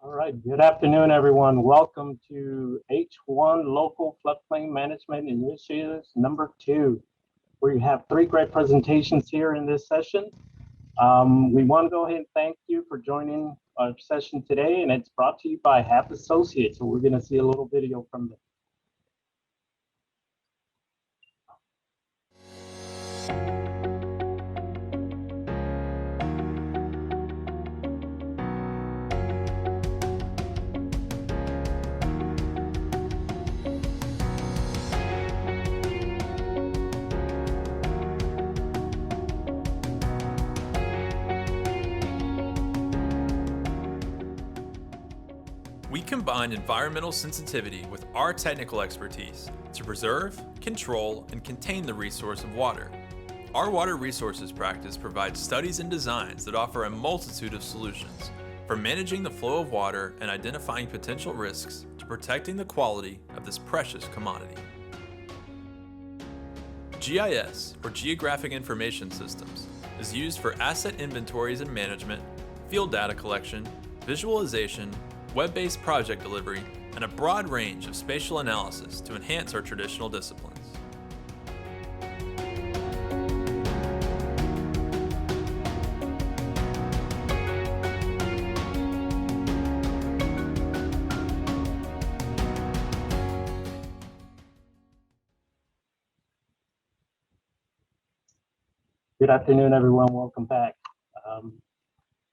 All right, good afternoon, everyone. Welcome to H1 Local Floodplain Management Initiatives number 2. We have 3 great presentations here in this session. We want to go ahead and thank you for joining our session today, and it's brought to you by HAP Associates. So we're going to see a little video from them. We combine environmental sensitivity with our technical expertise to preserve, control, and contain the resource of water. Our water resources practice provides studies and designs that offer a multitude of solutions, from managing the flow of water and identifying potential risks to protecting the quality of this precious commodity. GIS, or Geographic Information Systems, is used for asset inventories and management, field data collection, visualization, web-based project delivery, and a broad range of spatial analysis to enhance our traditional disciplines. Good afternoon, everyone. Welcome back.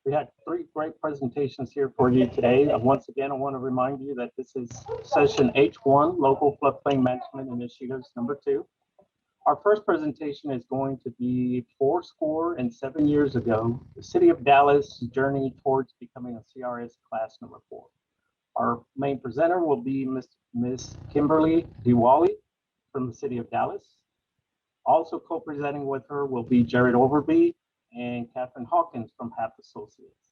We had 3 great presentations here for you today. Once again, I want to remind you that this is session H1, Local Floodplain Management Initiatives number 2. Our first presentation is going to be 7 years ago, the City of Dallas' journey towards becoming a CRS class number 4. Our main presenter will be Miss Kimberly Dewailly from the City of Dallas. Also co-presenting with her will be Jared Overby and Catherine Hawkins from HAP Associates.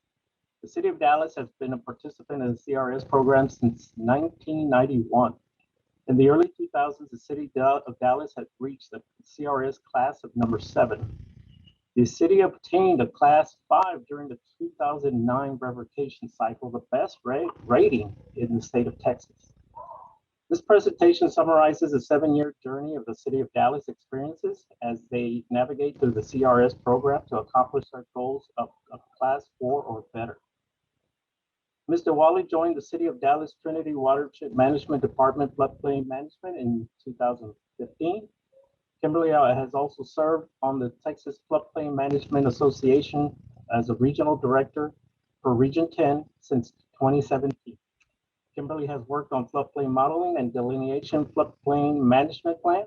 The City of Dallas has been a participant in the CRS program since 1991. In the early 2000s, the City of Dallas had reached the CRS class of number 7. The city obtained a class 5 during the 2009 revocation cycle, the best rating in the state of Texas. This presentation summarizes a 7-year journey of the City of Dallas experiences as they navigate through the CRS program to accomplish their goals of Class 4 or better. Ms. Dewailly joined the City of Dallas Trinity Watershed Management Department Floodplain Management in 2015. Kimberly has also served on the Texas Floodplain Management Association as a regional director for Region 10 since 2017. Kimberly has worked on floodplain modeling and delineation, floodplain management plan,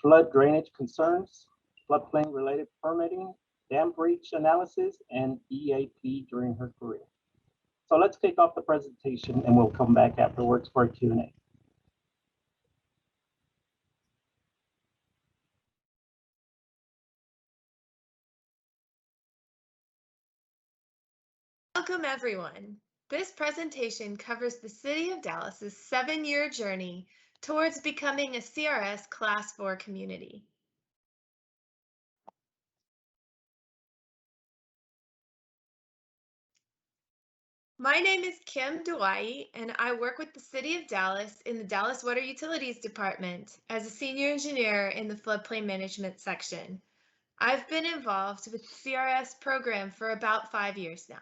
flood drainage concerns, floodplain related permitting, dam breach analysis, and EAP during her career. So let's kick off the presentation and we'll come back afterwards for a Q&A. Welcome, everyone. This presentation covers the City of Dallas's 7-year journey towards becoming a CRS Class 4 community. My name is Kim Dewailly, and I work with the City of Dallas in the Dallas Water Utilities Department as a senior engineer in the floodplain management section. I've been involved with the CRS program for about 5 years now.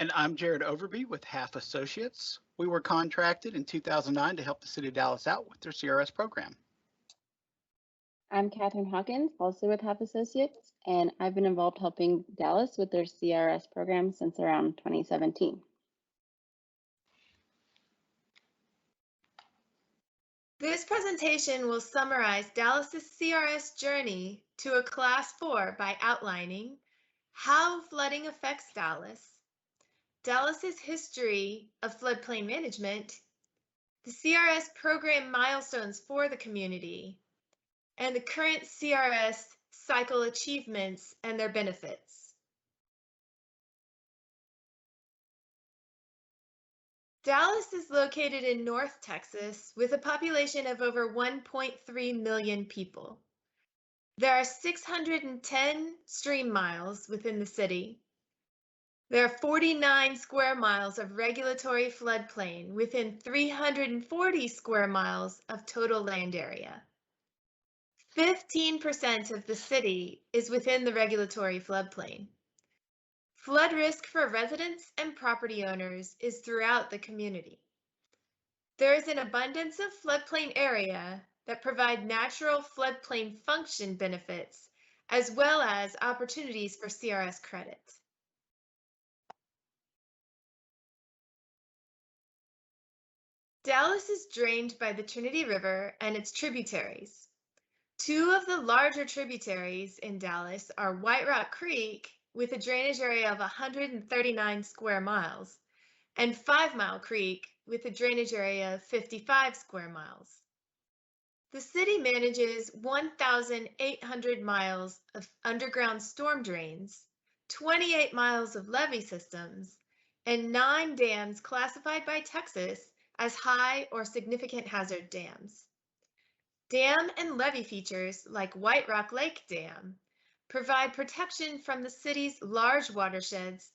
And I'm Jared Overby with HAP Associates. We were contracted in 2009 to help the City of Dallas out with their CRS program. I'm Catherine Hawkins, also with HAP Associates, and I've been involved helping Dallas with their CRS program since around 2017. This presentation will summarize Dallas's CRS journey to a Class 4 by outlining how flooding affects Dallas, Dallas's history of floodplain management, the CRS program milestones for the community, and the current CRS cycle achievements and their benefits. Dallas is located in North Texas with a population of over 1.3 million people. There are 610 stream miles within the city. There are 49 square miles of regulatory floodplain within 340 square miles of total land area. 15% of the city is within the regulatory floodplain. Flood risk for residents and property owners is throughout the community. There is an abundance of floodplain area that provide natural floodplain function benefits, as well as opportunities for CRS credit. Dallas is drained by the Trinity River and its tributaries. Two of the larger tributaries in Dallas are White Rock Creek, with a drainage area of 139 square miles, and 5 Mile Creek, with a drainage area of 55 square miles. The city manages 1,800 miles of underground storm drains, 28 miles of levee systems, and 9 dams classified by Texas as high or significant hazard dams. Dam and levee features like White Rock Lake Dam provide protection from the city's large watersheds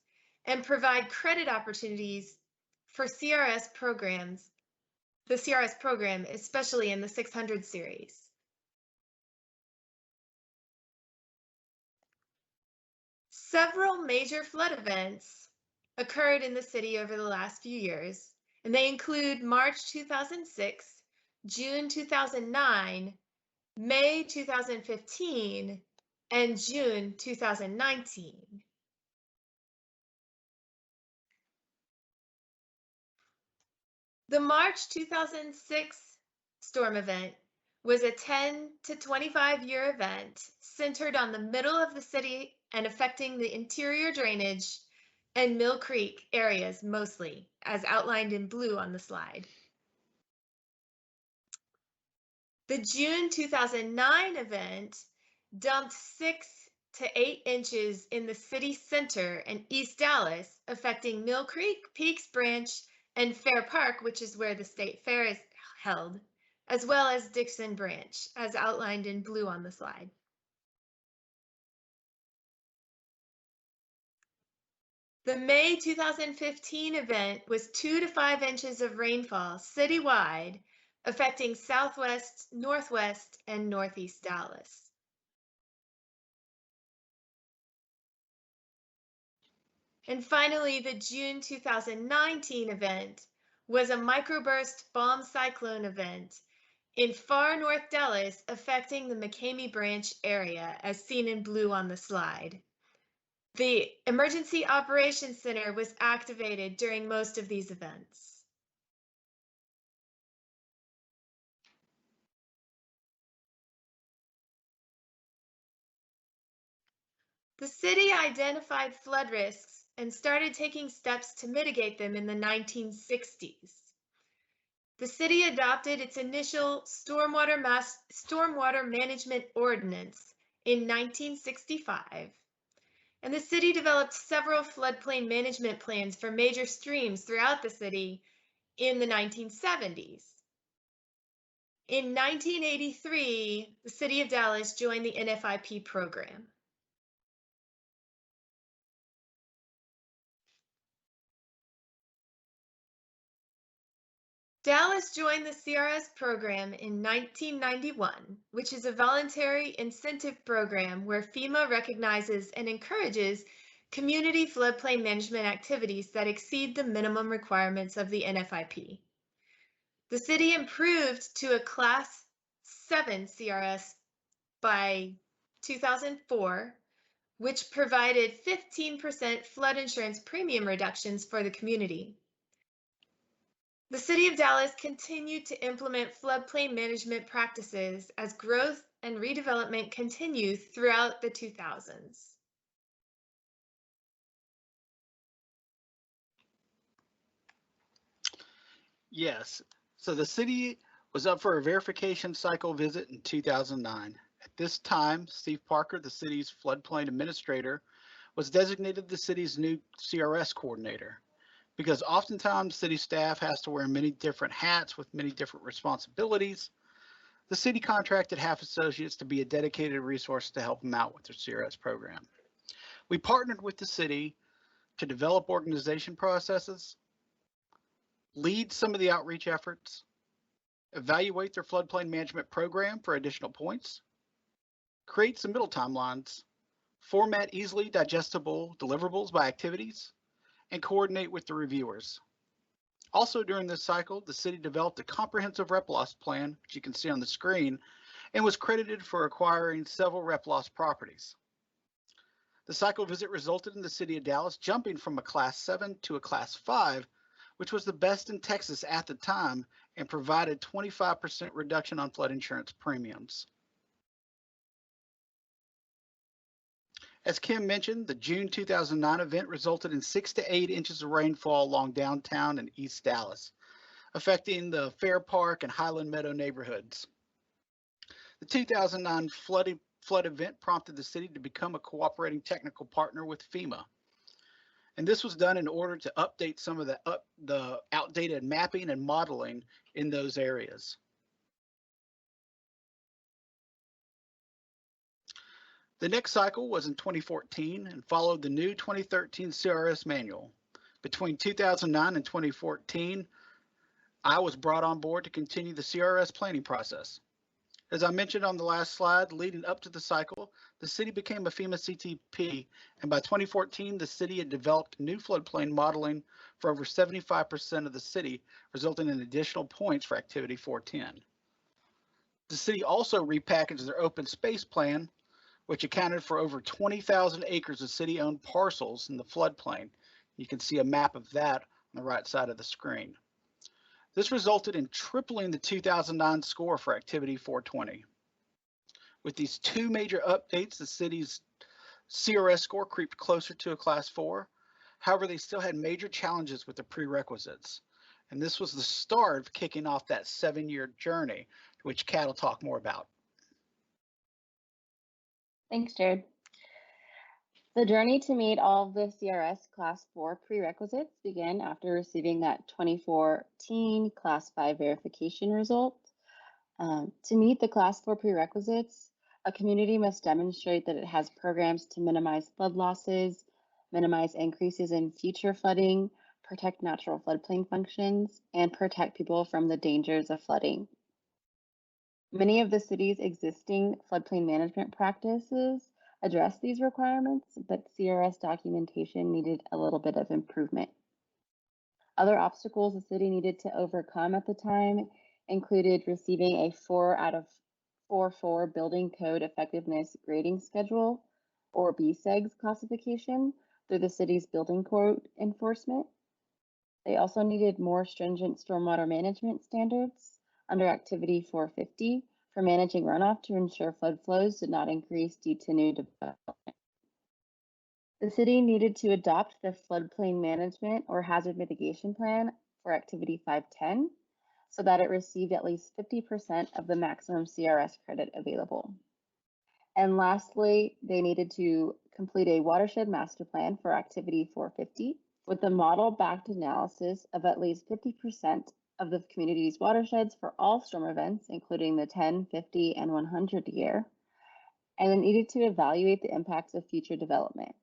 and provide credit opportunities for CRS programs, the CRS program, especially in the 600 series. Several major flood events occurred in the city over the last few years, and they include March 2006, June 2009, May 2015, and June 2019. The March 2006 storm event was a 10 to 25-year event centered on the middle of the city and affecting the interior drainage and Mill Creek areas mostly, as outlined in blue on the slide. The June 2009 event dumped 6 to 8 inches in the city center and East Dallas, affecting Mill Creek, Peaks Branch, and Fair Park, which is where the state fair is held, as well as Dixon Branch, as outlined in blue on the slide. The May 2015 event was 2 to 5 inches of rainfall citywide, affecting Southwest, Northwest, and Northeast Dallas. And finally, the June 2019 event was a microburst bomb cyclone event in far North Dallas, affecting the McCamey Branch area, as seen in blue on the slide. The Emergency Operations Center was activated during most of these events. The city identified flood risks and started taking steps to mitigate them in the 1960s. The city adopted its initial stormwater management ordinance in 1965, and the city developed several floodplain management plans for major streams throughout the city in the 1970s. In 1983, the city of Dallas joined the NFIP program. Dallas joined the CRS program in 1991, which is a voluntary incentive program where FEMA recognizes and encourages community floodplain management activities that exceed the minimum requirements of the NFIP. The city improved to a Class 7 CRS by 2004, which provided 15% flood insurance premium reductions for the community. The City of Dallas continued to implement floodplain management practices as growth and redevelopment continued throughout the 2000s. Yes, so the city was up for a verification cycle visit in 2009. At this time, Steve Parker, the city's floodplain administrator, was designated the city's new CRS coordinator. Because oftentimes city staff has to wear many different hats with many different responsibilities, the city contracted Half Associates to be a dedicated resource to help them out with their CRS program. We partnered with the city to develop organization processes, lead some of the outreach efforts, evaluate their floodplain management program for additional points, create some middle timelines, format easily digestible deliverables by activities, and coordinate with the reviewers. Also during this cycle, the city developed a comprehensive rep loss plan, which you can see on the screen, and was credited for acquiring several rep loss properties. The cycle visit resulted in the city of Dallas jumping from a Class 7 to a Class 5, which was the best in Texas at the time and provided 25% reduction on flood insurance premiums. As Kim mentioned, the June 2009 event resulted in 6 to 8 inches of rainfall along downtown and East Dallas, affecting the Fair Park and Highland Meadow neighborhoods. The 2009 flood event prompted the city to become a cooperating technical partner with FEMA. And this was done in order to update some of the outdated mapping and modeling in those areas. The next cycle was in 2014 and followed the new 2013 CRS manual. Between 2009 and 2014, I was brought on board to continue the CRS planning process. As I mentioned on the last slide, leading up to the cycle, the city became a FEMA CTP, and by 2014, the city had developed new floodplain modeling for over 75% of the city, resulting in additional points for Activity 410. The city also repackaged their open space plan, which accounted for over 20,000 acres of city-owned parcels in the floodplain. You can see a map of that on the right side of the screen. This resulted in tripling the 2009 score for Activity 420. With these two major updates, the city's CRS score creeped closer to a Class 4. However, they still had major challenges with the prerequisites. And this was the start of kicking off that 7-year journey, which Kat will talk more about. Thanks, Jared. The journey to meet all of the CRS Class 4 prerequisites began after receiving that 2014 Class 5 verification result. To meet the Class 4 prerequisites, a community must demonstrate that it has programs to minimize flood losses, minimize increases in future flooding, protect natural floodplain functions, and protect people from the dangers of flooding. Many of the city's existing floodplain management practices address these requirements, but CRS documentation needed a little bit of improvement. Other obstacles the city needed to overcome at the time included receiving a 4 out of 4 building code effectiveness grading schedule, or BSEGS classification, through the city's building code enforcement. They also needed more stringent stormwater management standards under Activity 450 for managing runoff to ensure flood flows did not increase due to new development. The city needed to adopt the floodplain management or hazard mitigation plan for Activity 510 so that it received at least 50% of the maximum CRS credit available. And lastly, they needed to complete a watershed master plan for Activity 450 with a model-backed analysis of at least 50% of the community's watersheds for all storm events, including the 10, 50, and 100 year, and then needed to evaluate the impacts of future development.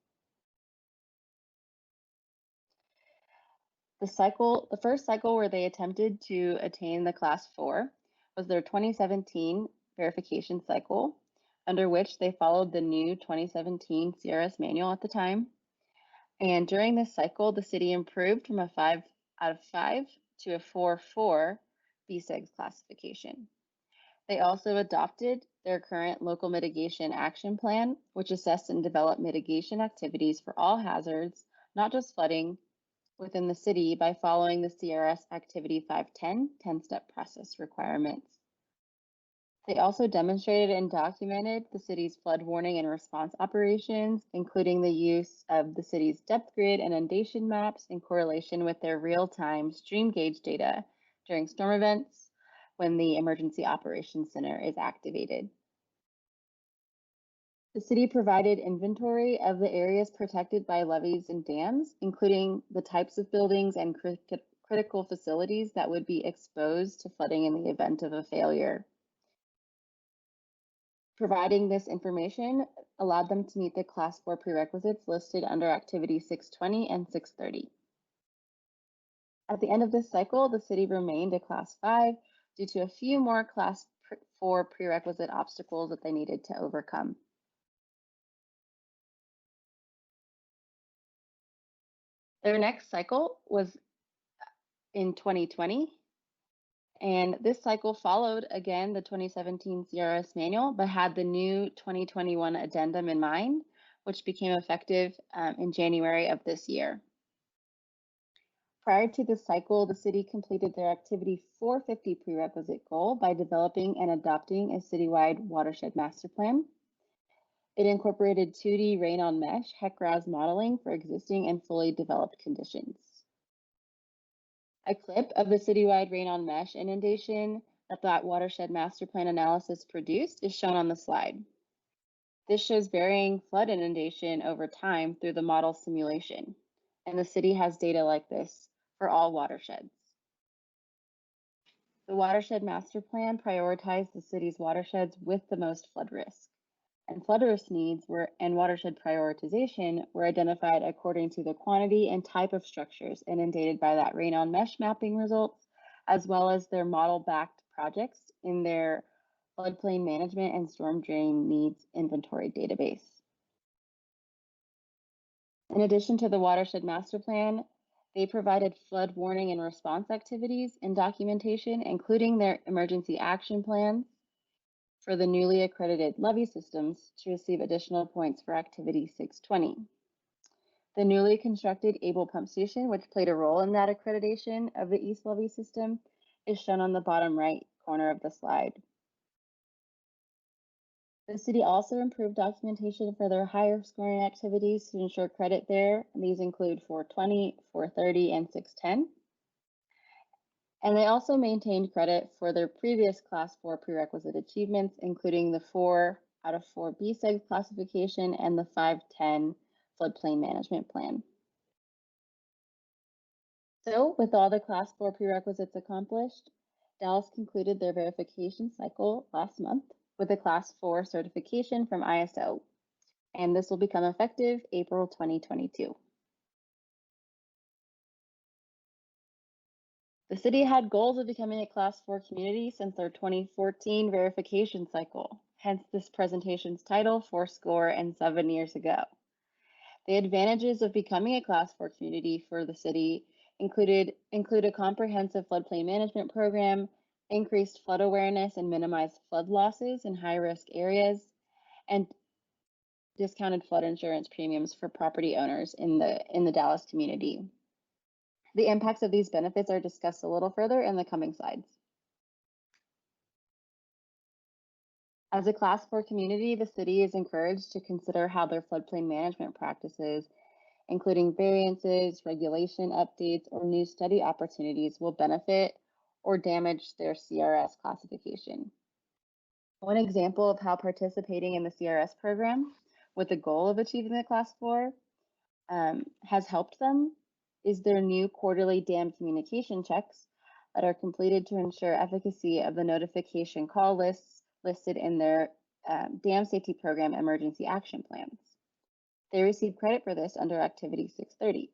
The first cycle where they attempted to attain the Class 4 was their 2017 verification cycle, under which they followed the new 2017 CRS manual at the time. And during this cycle, the city improved from a 5 out of 5 to a 4-4 BSEGS classification. They also adopted their current local mitigation action plan, which assessed and developed mitigation activities for all hazards, not just flooding, within the city by following the CRS Activity 510 10-step process requirements. They also demonstrated and documented the city's flood warning and response operations, including the use of the city's depth grid and inundation maps in correlation with their real-time stream gauge data during storm events when the Emergency Operations Center is activated. The city provided inventory of the areas protected by levees and dams, including the types of buildings and critical facilities that would be exposed to flooding in the event of a failure. Providing this information allowed them to meet the Class 4 prerequisites listed under Activity 620 and 630. At the end of this cycle, the city remained a Class 5 due to a few more Class 4 prerequisite obstacles that they needed to overcome. Their next cycle was in 2020, and this cycle followed again the 2017 CRS manual, but had the new 2021 addendum in mind, which became effective in January of this year. Prior to this cycle, the city completed their Activity 450 prerequisite goal by developing and adopting a citywide watershed master plan. It incorporated 2D rain-on-mesh HEC-RAS modeling for existing and fully developed conditions. A clip of the citywide rain-on-mesh inundation that watershed master plan analysis produced is shown on the slide. This shows varying flood inundation over time through the model simulation, and the city has data like this for all watersheds. The watershed master plan prioritized the city's watersheds with the most flood risk, and flood risk needs and watershed prioritization were identified according to the quantity and type of structures inundated by that rain-on-mesh mapping results, as well as their model-backed projects in their floodplain management and storm drain needs inventory database. In addition to the watershed master plan, they provided flood warning and response activities and documentation, including their emergency action plans for the newly accredited levee systems to receive additional points for Activity 620. The newly constructed Able Pump Station, which played a role in that accreditation of the East Levee system, is shown on the bottom right corner of the slide. The city also improved documentation for their higher scoring activities to ensure credit there. And these include 420, 430, and 610. And they also maintained credit for their previous Class 4 prerequisite achievements, including the 4 out of 4 BSEG classification and the 510 floodplain management plan. So with all the Class 4 prerequisites accomplished, Dallas concluded their verification cycle last month with a Class 4 certification from ISO, and this will become effective April 2022. The city had goals of becoming a Class 4 community since their 2014 verification cycle, hence this presentation's title, 7 years ago. The advantages of becoming a Class 4 community for the city include a comprehensive floodplain management program, increased flood awareness and minimized flood losses in high-risk areas, and discounted flood insurance premiums for property owners in the Dallas community. The impacts of these benefits are discussed a little further in the coming slides. As a Class 4 community, the city is encouraged to consider how their floodplain management practices, including variances, regulation updates, or new study opportunities, will benefit or damage their CRS classification. One example of how participating in the CRS program with the goal of achieving the Class 4 has helped them is their new quarterly dam communication checks that are completed to ensure efficacy of the notification call lists listed in their dam safety program emergency action plans. They receive credit for this under Activity 630.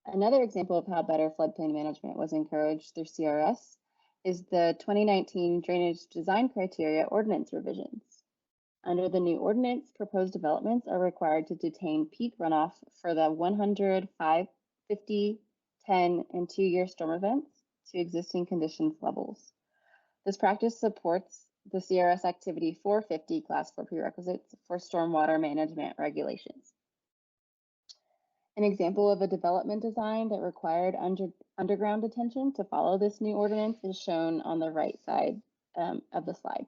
Another example of how better floodplain management was encouraged through CRS is the 2019 Drainage Design Criteria Ordinance revisions. Under the new ordinance, proposed developments are required to detain peak runoff for the 100, 5, 50, 10, and 2-year storm events to existing conditions levels. This practice supports the CRS Activity 450 Class 4 prerequisites for stormwater management regulations. An example of a development design that required underground detention to follow this new ordinance is shown on the right side of the slide.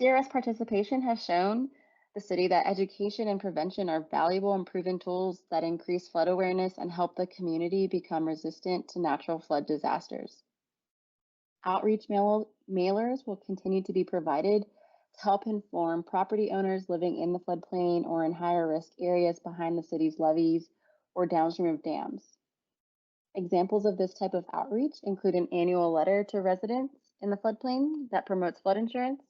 CRS participation has shown the city that education and prevention are valuable and proven tools that increase flood awareness and help the community become resistant to natural flood disasters. Outreach mailers will continue to be provided to help inform property owners living in the floodplain or in higher risk areas behind the city's levees or downstream of dams. Examples of this type of outreach include an annual letter to residents in the floodplain that promotes flood insurance,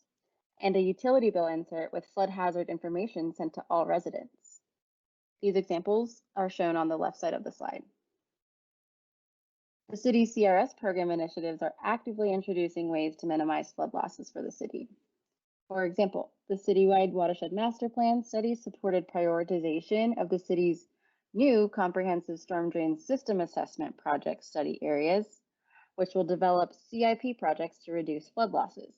and a utility bill insert with flood hazard information sent to all residents. These examples are shown on the left side of the slide. The city's CRS program initiatives are actively introducing ways to minimize flood losses for the city. For example, the citywide Watershed Master Plan study supported prioritization of the city's new comprehensive storm drain system assessment project study areas, which will develop CIP projects to reduce flood losses.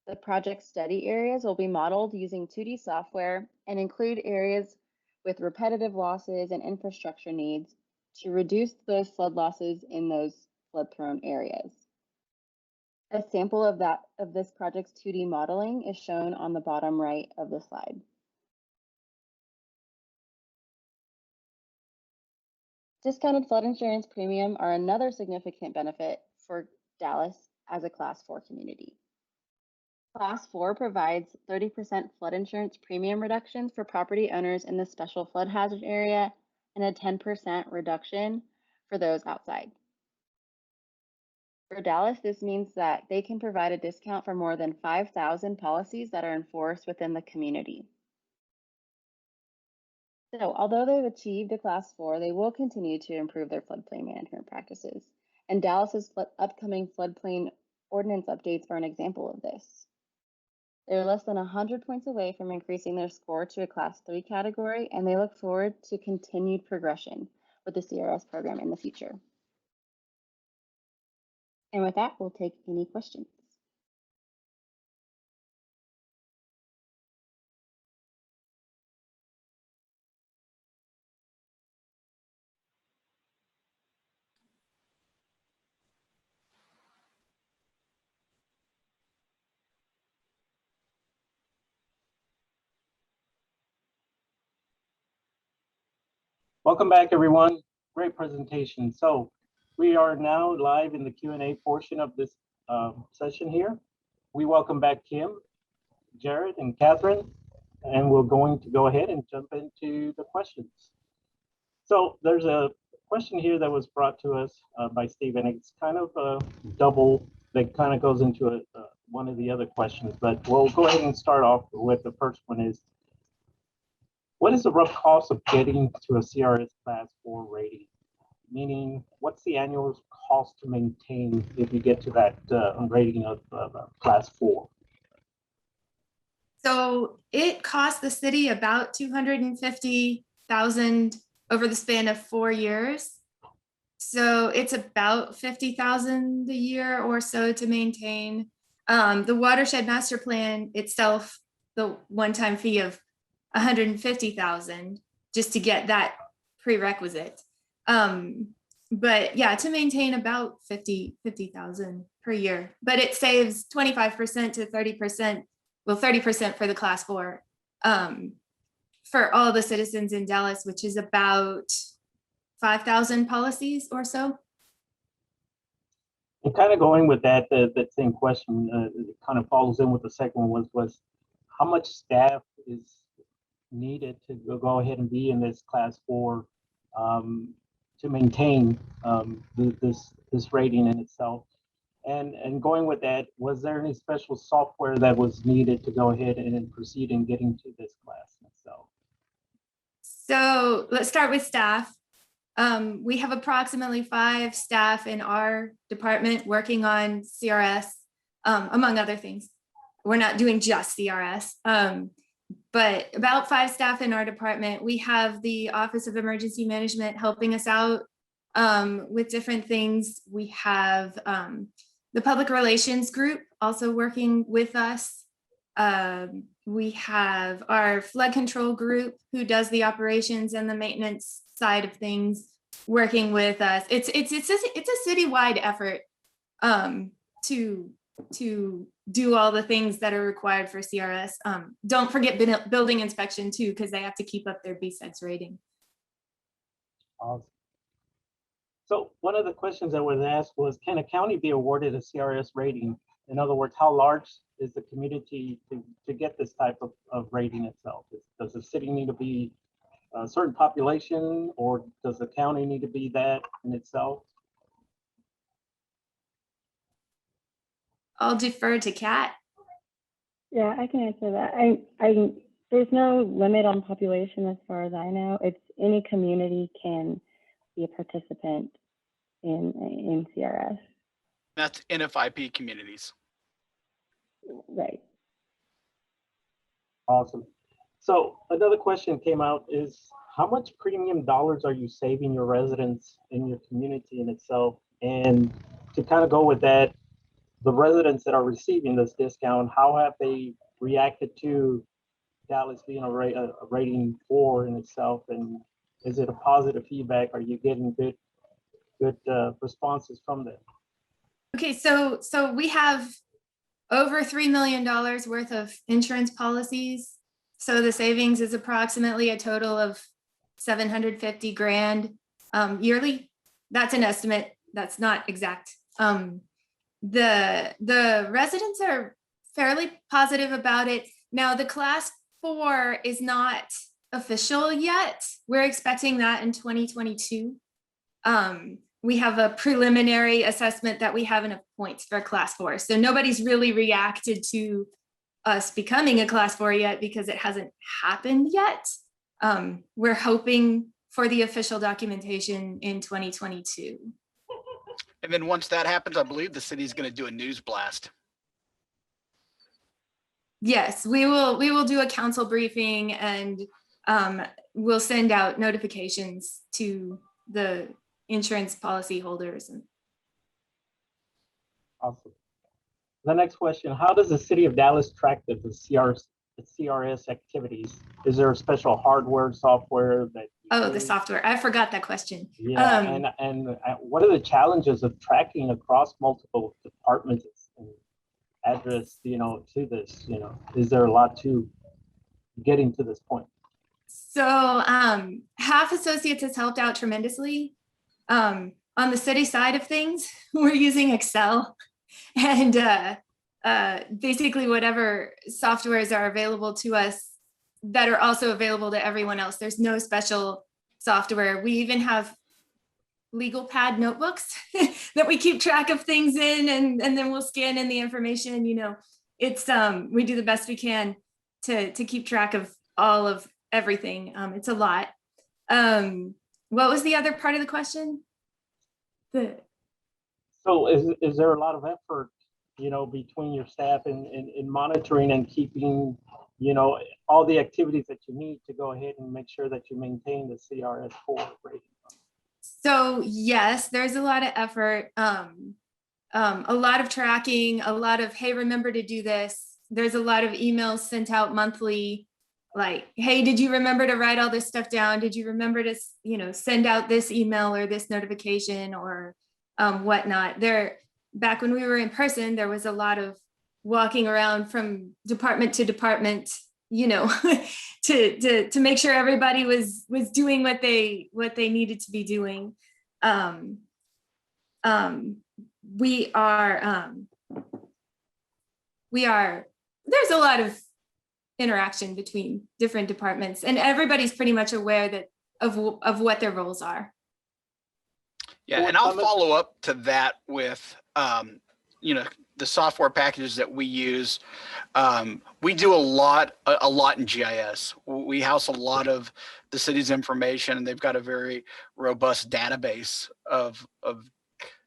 The project study areas will be modeled using 2D software and include areas with repetitive losses and infrastructure needs to reduce those flood losses in those flood-prone areas. A sample of this project's 2D modeling is shown on the bottom right of the slide. Discounted flood insurance premium are another significant benefit for Dallas as a Class 4 community. Class 4 provides 30% flood insurance premium reductions for property owners in the special flood hazard area and a 10% reduction for those outside. For Dallas, this means that they can provide a discount for more than 5,000 policies that are enforced within the community. So, although they've achieved a Class 4, they will continue to improve their floodplain management practices. And Dallas's upcoming floodplain ordinance updates are an example of this. They're less than 100 points away from increasing their score to a Class 3 category, and they look forward to continued progression with the CRS program in the future. And with that, we'll take any questions. Welcome back, everyone. Great presentation. So we are now live in the Q&A portion of this session here. We welcome back Kim, Jared, and Catherine, and we're going to go ahead and jump into the questions. So there's a question here that was brought to us by Stephen. It's kind of a double that kind of goes into one of the other questions, but we'll go ahead and start off with the first one is, what is the rough cost of getting to a CRS Class 4 rating? Meaning, what's the annual cost to maintain if you get to that rating of Class 4? So it cost the city about $250,000 over the span of 4 years. So it's about $50,000 a year or so to maintain. The Watershed Master Plan itself, the one-time fee of $150,000 just to get that prerequisite. But yeah, to maintain about $50,000 per year, but it saves 25% to 30%, well, 30% for the Class 4 for all the citizens in Dallas, which is about 5,000 policies or so. And kind of going with that, that same question, it kind of follows in with the second one was how much staff is needed to go ahead and be in this Class 4 to maintain this rating in itself. And going with that, was there any special software that was needed to go ahead and proceed in getting to this class itself? So let's start with staff. We have approximately 5 staff in our department working on CRS, among other things. We're not doing just CRS, but about 5 staff in our department. We have the Office of Emergency Management helping us out with different things. We have the Public Relations Group also working with us. We have our flood control group who does the operations and the maintenance side of things working with us. It's a citywide effort to do all the things that are required for CRS. Don't forget building inspection too, because they have to keep up their BSEX rating. Awesome. So one of the questions that was asked was, can a county be awarded a CRS rating? In other words, how large is the community to get this type of rating itself? Does the city need to be a certain population, or does the county need to be that in itself? I'll defer to Kat. Yeah, I can answer that. There's no limit on population as far as I know. It's any community can be a participant in CRS. That's NFIP communities. Right. Awesome. So another question came out is, how much premium dollars are you saving your residents in your community in itself? And to kind of go with that, the residents that are receiving this discount, how have they reacted to Dallas being a rating 4 in itself? And is it a positive feedback? Are you getting good responses from them? Okay, so we have over $3 million worth of insurance policies. So the savings is approximately a total of 750 grand yearly. That's an estimate. That's not exact. The residents are fairly positive about it. Now the class 4 is not official yet. We're expecting that in 2022. We have a preliminary assessment that we have enough points for class 4. So nobody's really reacted to us becoming a class 4 yet because it hasn't happened yet. We're hoping for the official documentation in 2022. And then once that happens, I believe the city's going to do a news blast. Yes, we will do a council briefing, and we'll send out notifications to the insurance policy holders. Awesome. The next question, how does the city of Dallas track the CRS activities? Is there a special hardware, software that? The software. I forgot that question. Yeah, and what are the challenges of tracking across multiple departments and address, to this, is there a lot to getting to this point? So Half Associates has helped out tremendously. On the city side of things, we're using Excel and basically whatever softwares are available to us that are also available to everyone else. There's no special software. We even have legal pad notebooks that we keep track of things in, and then we'll scan in the information. It's we do the best we can to keep track of all of everything. It's a lot. What was the other part of the question? So is there a lot of effort, between your staff in monitoring and keeping, all the activities that you need to go ahead and make sure that you maintain the CRS 4 rating? So yes, there's a lot of effort, a lot of tracking, a lot of, hey, remember to do this. There's a lot of emails sent out monthly, like, hey, did you remember to write all this stuff down? Did you remember to, send out this email or this notification or whatnot? Back when we were in person, there was a lot of walking around from department to department, to make sure everybody was doing what they needed to be doing. We are there's a lot of interaction between different departments, and everybody's pretty much aware of what their roles are. Yeah, and I'll follow up to that with the software packages that we use. We do a lot in GIS. We house a lot of the city's information, and they've got a very robust database of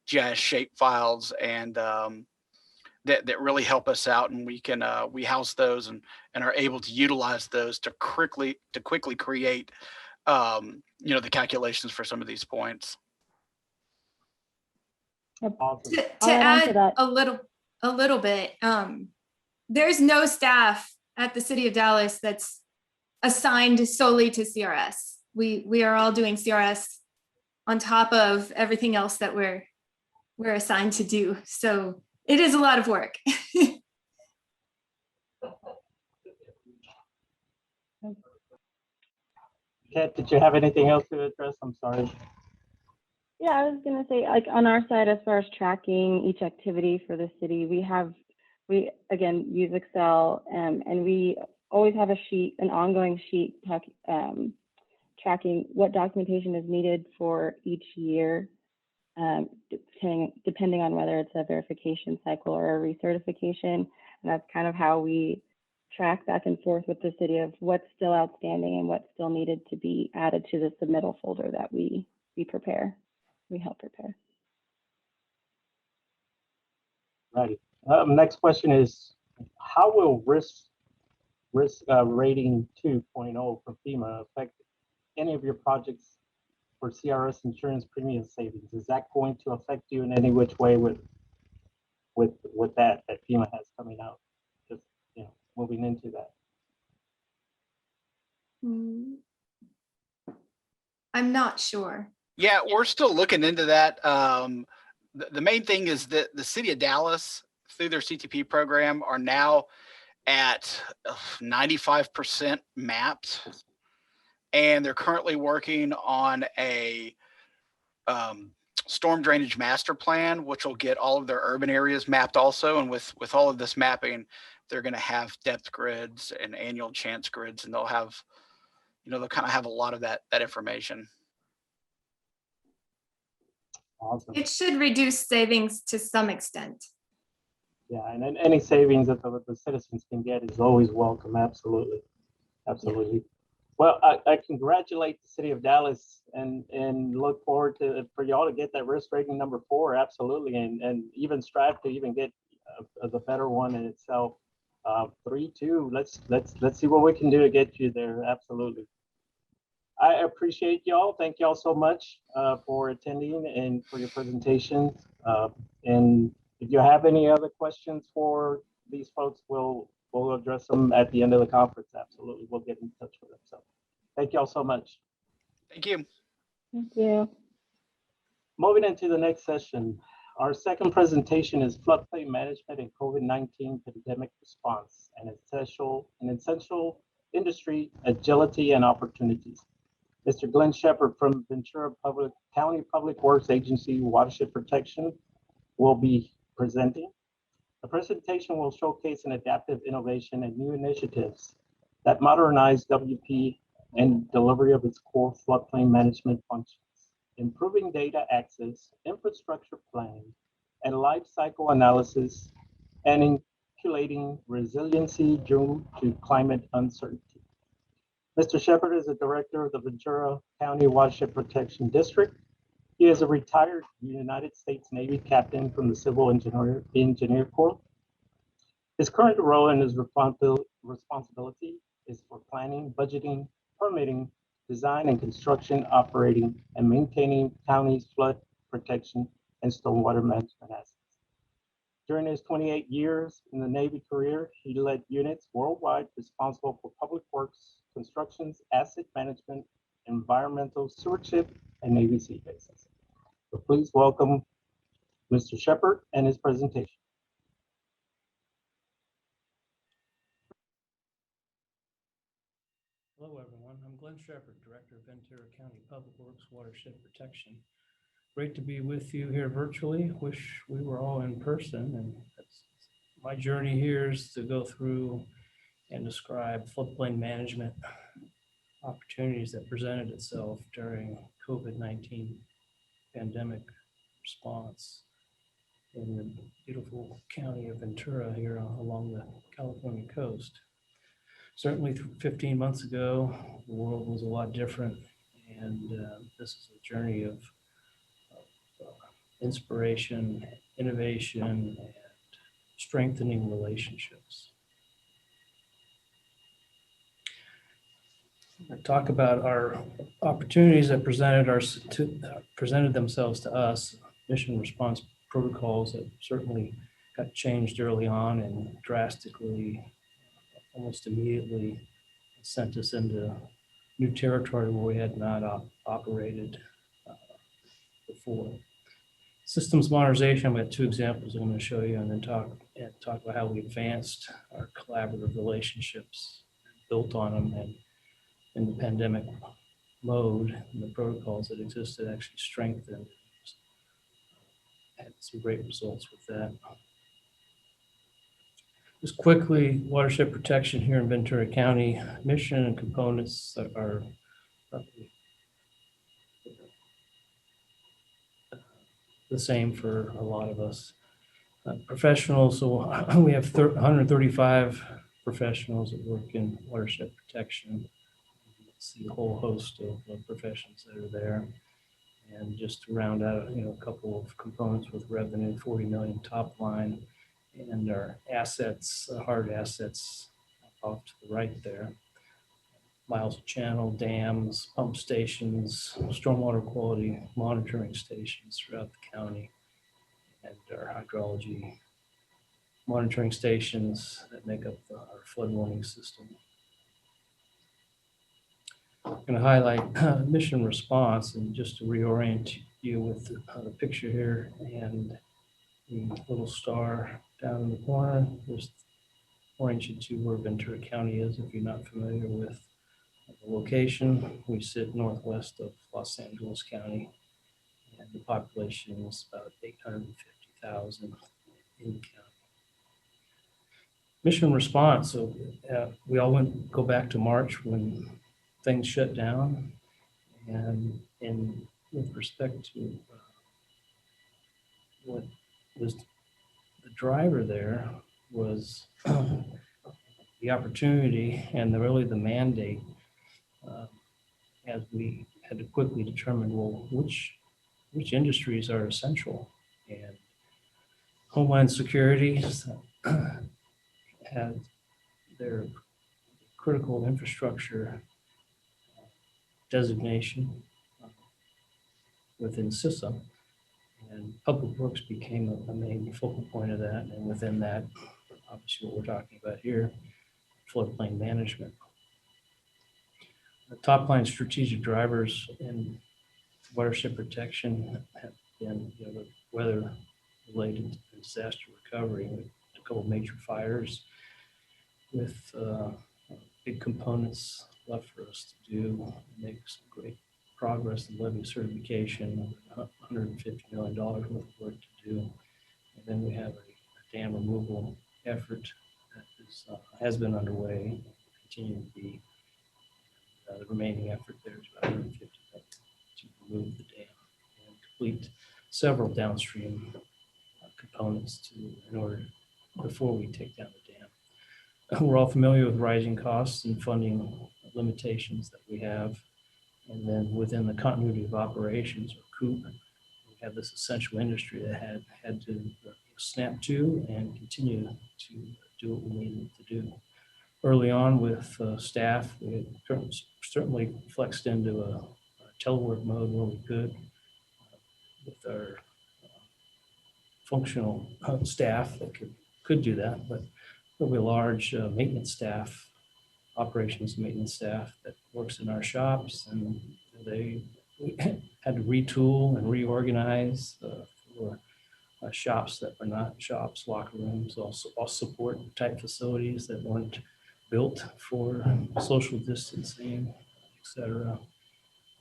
GIS shape files, and that really help us out. And we house those and are able to utilize those to quickly create the calculations for some of these points. Awesome. To add a little bit, there's no staff at the city of Dallas that's assigned solely to CRS. We are all doing CRS on top of everything else that we're assigned to do. So it is a lot of work. Kat, did you have anything else to address? I'm sorry. Yeah, I was gonna say, like, on our side, as far as tracking each activity for the city, we again use Excel, and we always have an ongoing sheet tracking what documentation is needed for each year, depending on whether it's a verification cycle or a recertification. And that's kind of how we track back and forth with the city of what's still outstanding and what's still needed to be added to the submittal folder that we help prepare. Righty. Next question is, how will risk rating 2.0 from FEMA affect any of your projects for CRS insurance premium savings? Is that going to affect you in any which way with that FEMA has coming out? Just, you know, moving into that. I'm not sure. Yeah, we're still looking into that. The main thing is that the city of Dallas, through their CTP program, are now at 95% mapped, and they're currently working on a storm drainage master plan, which will get all of their urban areas mapped also. And with all of this mapping, they're going to have depth grids and annual chance grids, and they'll have, you know, they'll kind of have a lot of that information. Awesome. It should reduce savings to some extent. Yeah, and then any savings that the citizens can get is always welcome. Absolutely. Absolutely. Yeah. Well, I congratulate the city of Dallas and look forward to for y'all to get that risk rating number 4. Absolutely. And even strive to even get the better one in itself. 3-2. Let's see what we can do to get you there. Absolutely. I appreciate y'all. Thank y'all so much for attending and for your presentations. And if you have any other questions for these folks, we'll address them at the end of the conference. Absolutely. We'll get in touch with them. So thank y'all so much. Thank you. Thank you. Moving into the next session, our second presentation is Floodplain Management and COVID-19 Pandemic Response, an essential industry agility and opportunities. Mr. Glenn Shephard from Ventura County Public Works Agency Watershed Protection will be presenting. The presentation will showcase an adaptive innovation and new initiatives that modernize WP and delivery of its core floodplain management functions, improving data access, infrastructure planning, and life cycle analysis, and inculating resiliency due to climate uncertainty. Mr. Shephard is the director of the Ventura County Watershed Protection District. He is a retired United States Navy captain from the Civil Engineer Corps. His current role and his responsibility is for planning, budgeting, permitting, design and construction, operating, and maintaining county's flood protection and stormwater management assets. During his 28 years in the Navy career, he led units worldwide responsible for public works, constructions, asset management, environmental stewardship, and Navy sea bases. So please welcome Mr. Shephard and his presentation. Hello, everyone. I'm Glenn Shephard, Director of Ventura County Public Works Watershed Protection. Great to be with you here virtually. Wish we were all in person. And my journey here is to go through and describe floodplain management opportunities that presented itself during COVID-19 pandemic response in the beautiful county of Ventura here along the California coast. Certainly 15 months ago, the world was a lot different, and this is a journey of inspiration, innovation, and strengthening relationships. I talk about our opportunities that presented themselves to us, mission response protocols that certainly got changed early on and drastically, almost immediately sent us into new territory where we had not operated before. Systems modernization, I've got 2 examples I'm going to show you, and then talk about how we advanced our collaborative relationships, built on them, and in the pandemic mode, and the protocols that existed actually strengthened. Had some great results with that. Just quickly, watershed protection here in Ventura County, mission and components that are roughly the same for a lot of us. Professionals, so we have 135 professionals that work in watershed protection. See a whole host of professions that are there. And just to round out, a couple of components with revenue, 40 million top line, and our assets, hard assets off to the right there. Miles of channel, dams, pump stations, stormwater quality monitoring stations throughout the county, and our hydrology monitoring stations that make up our flood warning system. I'm going to highlight mission response, and just to reorient you with the picture here and the little star down in the corner. Just orient you to where Ventura County is if you're not familiar with the location. We sit northwest of Los Angeles County, and the population is about 850,000 in the county. Mission response, so we all go back to March when things shut down, and with respect to what was the driver there was the opportunity and really the mandate, as we had to quickly determine, well, which industries are essential. And Homeland Security had their critical infrastructure designation within CISA, and Public Works became a main focal point of that. And within that, obviously what we're talking about here, floodplain management. The top line strategic drivers in watershed protection have been the weather related disaster recovery. A couple of major fires with big components left for us to do, make some great progress in levee certification, $150 million worth of work to do. And then we have a dam removal effort that has been underway, continue to be. The remaining effort there is about $150 million to remove the dam and complete several downstream components before we take down the dam. We're all familiar with rising costs and funding limitations that we have. And then within the continuity of operations, or COOP, we have this essential industry that had to snap to and continue to do what we needed to do. Early on with staff, we had certainly flexed into a telework mode where we could with our functional staff that could do that, but probably a large maintenance staff, operations maintenance staff that works in our shops, and they had to retool and reorganize for shops that were not shops, locker rooms, also all support type facilities that weren't built for social distancing, etc.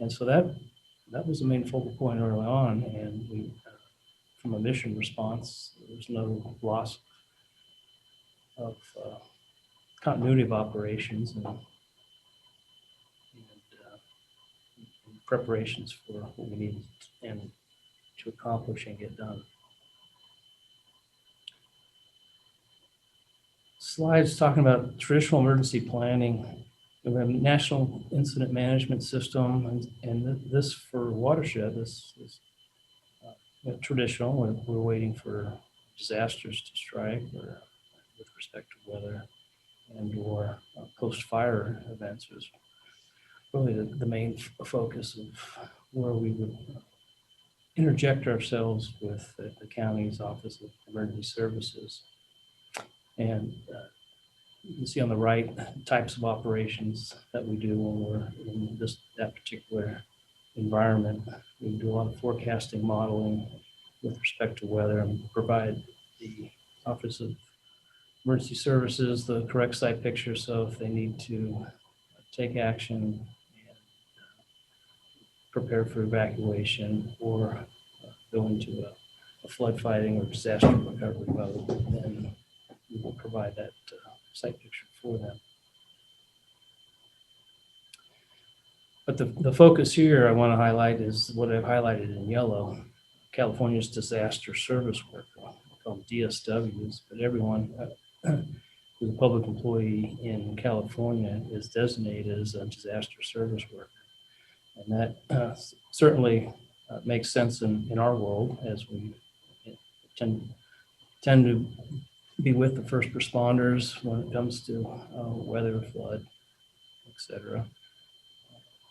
And so that was the main focal point early on, and we, from a mission response, there was no loss of continuity of operations and preparations for what we needed and to accomplish and get done. Slides talking about traditional emergency planning. We have a national incident management system, and this for watershed, this is traditional. We're waiting for disasters to strike, or with respect to weather and or post-fire events is really the main focus of where we would interject ourselves with the county's Office of Emergency Services. And you can see on the right types of operations that we do when we're in that particular environment. We do a lot of forecasting modeling with respect to weather and provide the Office of Emergency Services the correct site picture, so if they need to take action and prepare for evacuation or go into a flood fighting or disaster recovery mode, then we will provide that site picture for them. But the focus here I want to highlight is what I've highlighted in yellow. California's disaster service worker, called DSWs, but everyone who's a public employee in California is designated as a disaster service worker. And that certainly makes sense in our world, as we tend to be with the first responders when it comes to weather, flood, etc.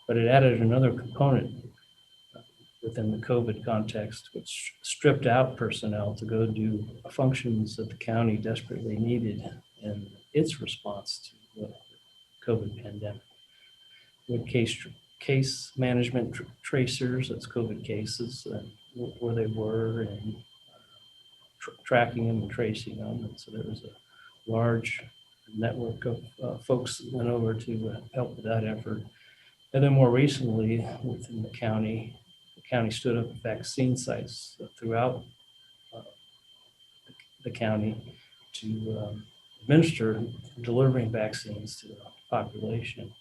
But it added another component within the COVID context, which stripped out personnel to go do functions that the county desperately needed in its response to the COVID pandemic. With case management tracers, that's COVID cases, where they were, and tracking them and tracing them. And so there was a large network of folks that went over to help with that effort. And then more recently, within the county stood up vaccine sites throughout the county to administer delivering vaccines to the population.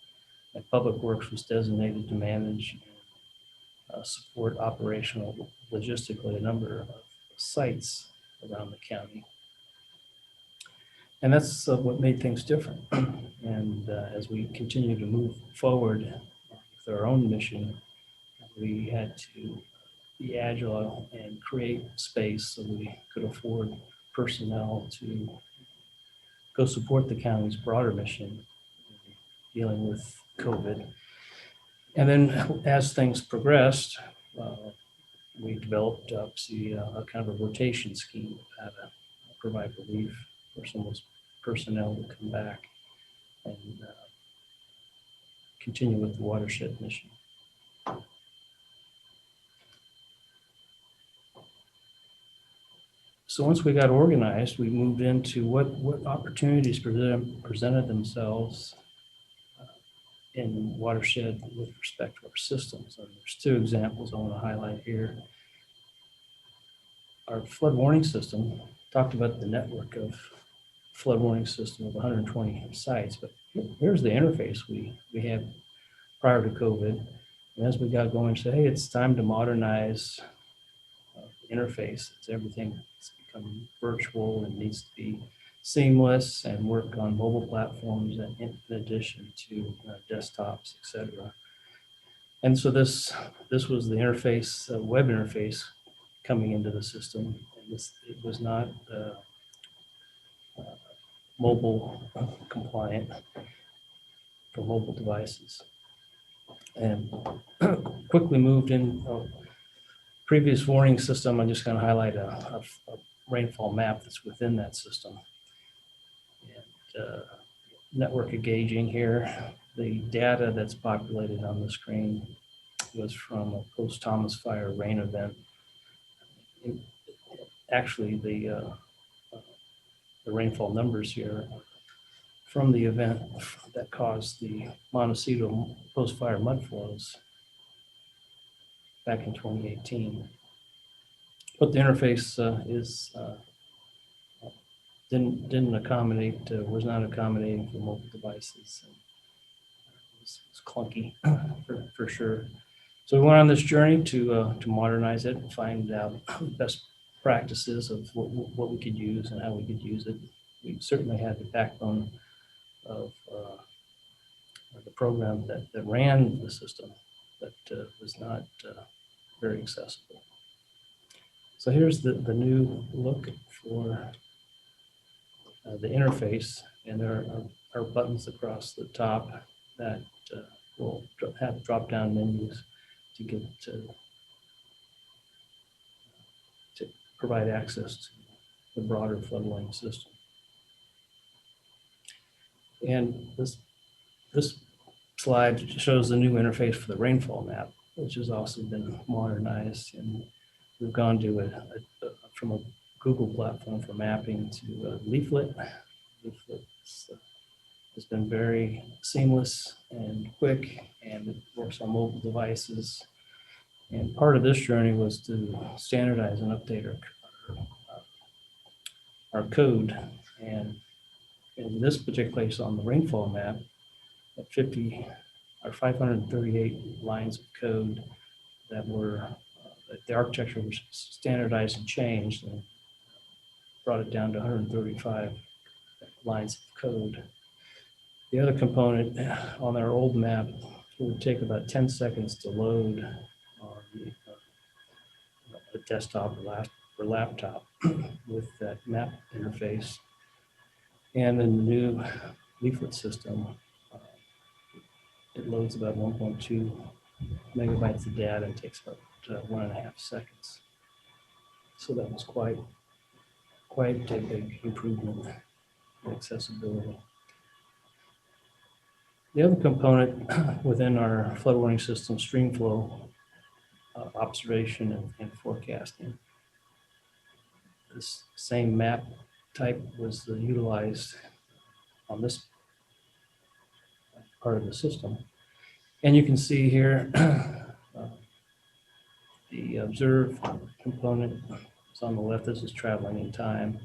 And Public Works was designated to manage and support operational logistically a number of sites around the county. And that's what made things different. And as we continue to move forward with our own mission, we had to be agile and create space so we could afford personnel to go support the county's broader mission dealing with COVID. And then as things progressed, we developed obviously a kind of a rotation scheme of how to provide relief for some of those personnel to come back and continue with the Watershed mission. So once we got organized, we moved into what opportunities presented themselves in Watershed with respect to our systems. And there's two examples I want to highlight here. Our flood warning system, talked about the network of flood warning system of 120 sites, but here's the interface we had prior to COVID. And as we got going, said, hey, it's time to modernize the interface. It's everything. It's become virtual and needs to be seamless and work on mobile platforms in addition to desktops, etc. And so this was the interface, web interface coming into the system. And it was not mobile compliant for mobile devices. And quickly moved in previous warning system. I'm just going to highlight a rainfall map that's within that system. And network gauging here. The data that's populated on the screen was from a post-Thomas Fire rain event. Actually, the rainfall numbers here from the event that caused the Montecito post-fire mud flows back in 2018. But the interface didn't accommodate, was not accommodating for mobile devices. And it was clunky for sure. So we went on this journey to modernize it and find out best practices of what we could use and how we could use it. We certainly had the backbone of the program that ran the system, but was not very accessible. So here's the new look for the interface, and there are buttons across the top that will have drop-down menus to get to provide access to the broader floodwatering system. And this slide shows the new interface for the rainfall map, which has also been modernized, and we've gone to from a Google platform for mapping to Leaflet. Leaflet has been very seamless and quick, and it works on mobile devices. And part of this journey was to standardize and update our code. And in this particular case on the rainfall map, at 538 lines of code that the architecture was standardized and changed and brought it down to 135 lines of code. The other component on our old map would take about 10 seconds to load on the desktop or laptop with that map interface. And in the new leaflet system, it loads about 1.2 megabytes of data and takes about 1.5 seconds. So that was quite a big improvement in accessibility. The other component within our flood warning system, stream flow observation and forecasting. This same map type was utilized on this part of the system. And you can see here, the observed component is on the left. This is traveling in time.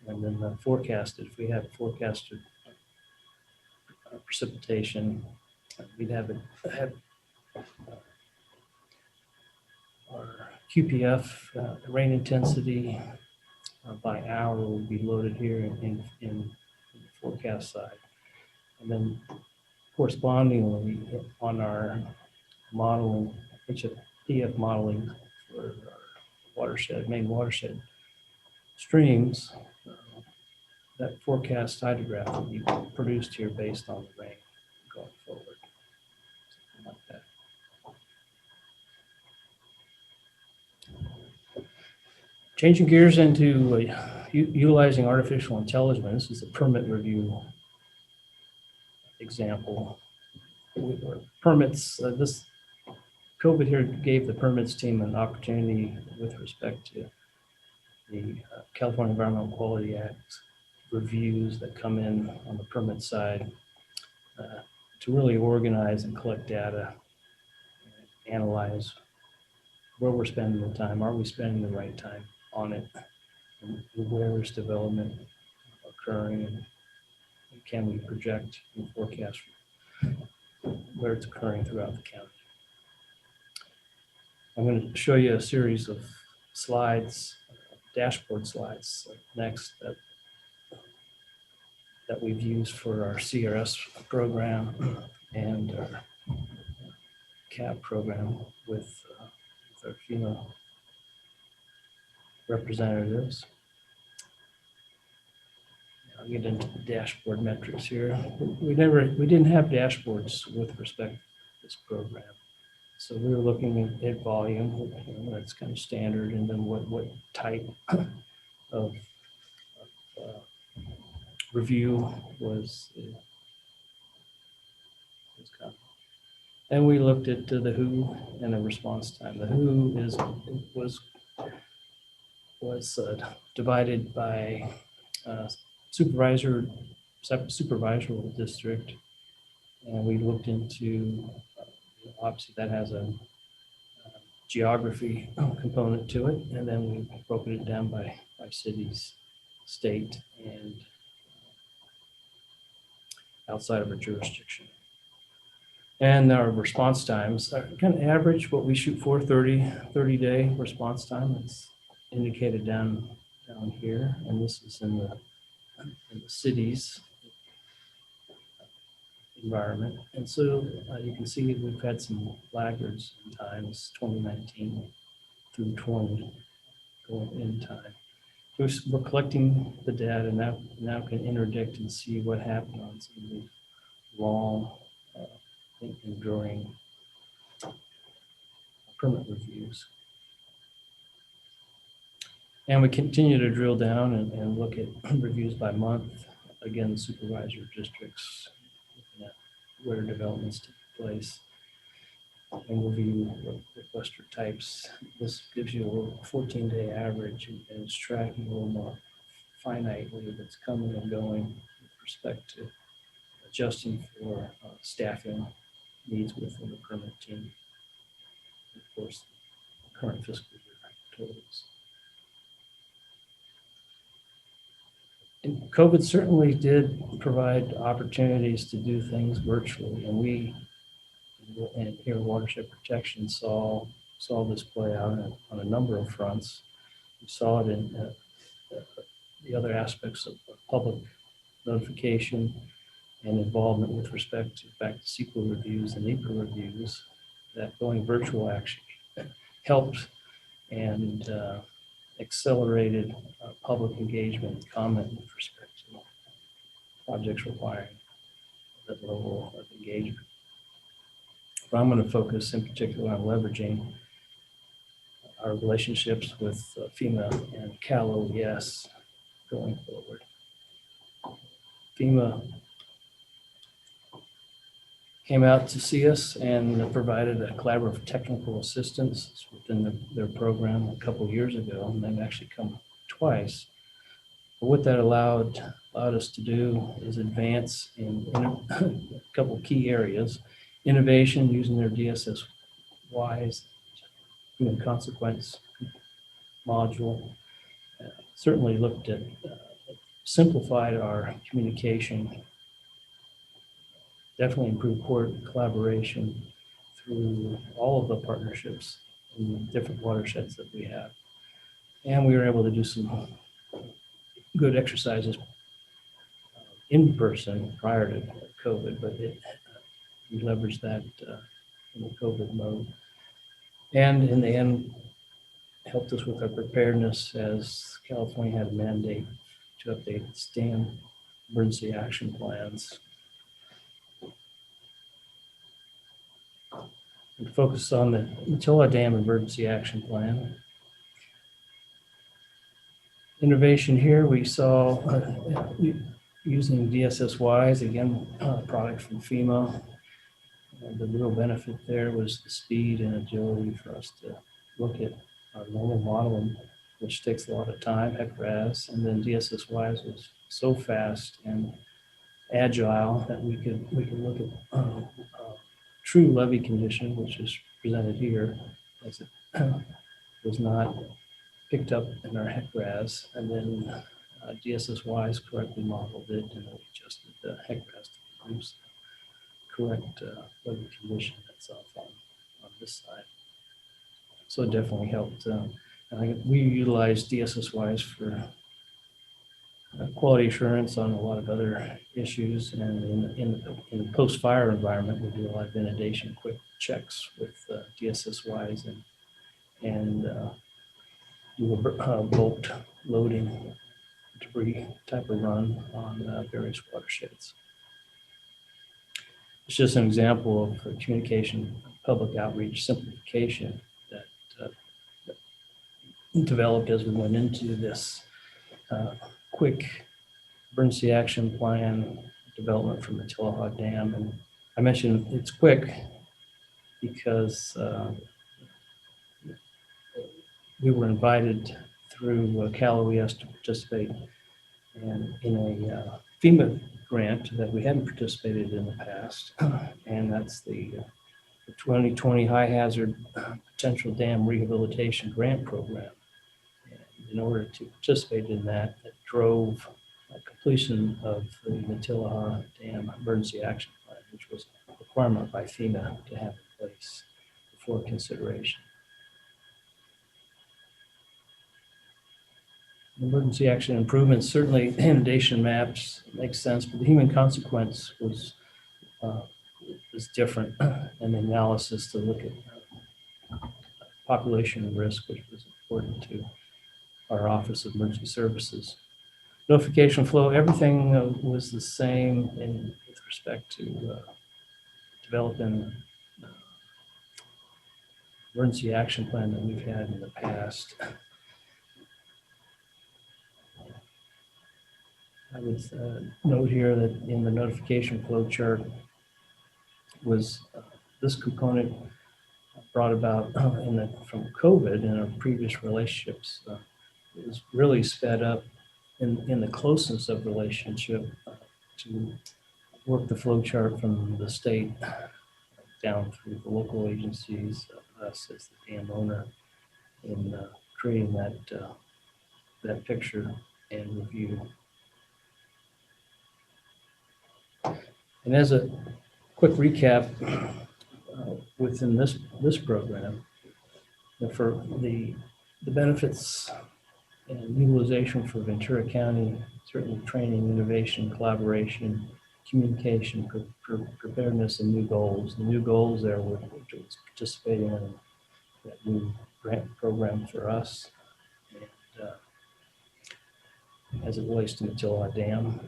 And then the forecasted, if we had forecasted precipitation, we'd have our QPF rain intensity by hour will be loaded here in the forecast side. And then correspondingly on our modeling, HFPF modeling for our watershed, main watershed streams, that forecast hydrograph will be produced here based on the rain going forward. Something like that. Changing gears into utilizing artificial intelligence is a permit review example. Permits, this COVID here gave the permits team an opportunity with respect to the California Environmental Quality Act reviews that come in on the permit side to really organize and collect data, and analyze where we're spending the time. Are we spending the right time on it? And where is development occurring? And can we project and forecast where it's occurring throughout the county? I'm going to show you a series of slides, dashboard slides next that we've used for our CRS program and our CAP program with our FEMA representatives. I'll get into the dashboard metrics here. We didn't have dashboards with respect to this program. So we were looking at volume, that's kind of standard, and then what type of review was covered. And we looked at the who and the response time. The who was divided by supervisory district, and we looked into obviously that has a geography component to it, and then we broken it down by cities, state, and outside of our jurisdiction. And our response times are kind of average, what we shoot for, 30-day response time. It's indicated down here, and this is in the cities environment. And so you can see we've had some laggards in times, 2019 through 20 going in time. So we're collecting the data now can interdict and see what happened on some of the long enduring permit reviews. And we continue to drill down and look at reviews by month. Again, supervisor districts, looking at where developments take place, and review requester types. This gives you a 14-day average, and it's tracking a little more finitely that's coming and going with respect to adjusting for staffing needs within the permit team. Of course, current fiscal year totals. And COVID certainly did provide opportunities to do things virtually, and we, and here Watershed Protection, saw saw this play out on a number of fronts. We saw it in the other aspects of public notification and involvement with respect to back to SQL reviews and NEPA reviews, that going virtual actually helped and accelerated public engagement and comment with respect to projects requiring that level of engagement. But I'm going to focus in particular on leveraging our relationships with FEMA and Cal OES going forward. FEMA came out to see us and provided a collaborative technical assistance within their program a couple of years ago, and they've actually come twice. But what that allowed us to do is advance in a couple of key areas: innovation using their DSS-WISE human consequence module. Certainly looked at simplified our communication, definitely improved collaboration through all of the partnerships in the different watersheds that we have. And we were able to do some good exercises in person prior to COVID, but we leveraged that in the COVID mode. And in the end, helped us with our preparedness as California had a mandate to update its dam emergency action plans. We focused on the Ventura Dam Emergency Action Plan. Innovation here, we saw using DSS-WISE, again, product from FEMA. The real benefit there was the speed and agility for us to look at our normal modeling, which takes a lot of time, HEC-RAS, and then DSS-WISE was so fast and agile that we could look at true levee condition, which is presented here, as it was not picked up in our HEC-RAS, and then DSS-WISE correctly modeled it, and we adjusted the HEC-RAS to produce correct levee condition itself on this side. So it definitely helped. We utilized DSS-WISE for quality assurance on a lot of other issues, and in the post-fire environment, we do a lot of inundation quick checks with DSS-WISE and do a bulk loading debris type of run on various watersheds. It's just an example of communication, public outreach, simplification that developed as we went into this quick emergency action plan development from the Tillahaw Dam. And I mentioned it's quick because we were invited through Cal OES to participate in a FEMA grant that we hadn't participated in the past, and that's the 2020 High Hazard Potential Dam Rehabilitation Grant Program. And in order to participate in that, it drove completion of the Tillahaw Dam Emergency Action Plan, which was a requirement by FEMA to have in place before consideration. Emergency action improvements, certainly inundation maps makes sense, but the human consequence was different, and the analysis to look at population risk, which was important to our Office of Emergency Services. Notification flow, everything was the same with respect to developing emergency action plan that we've had in the past. I would note here that in the notification flow chart was this component brought about from COVID and our previous relationships. It was really sped up in the closeness of relationship to work the flow chart from the state down through the local agencies, us as the dam owner, in creating that picture and review. And as a quick recap, within this program, For the benefits and utilization for Ventura County, certainly training, innovation, collaboration, communication, preparedness, and new goals. The new goals there we're participating in that new grant program for us. And, as it relates to Matilla Dam,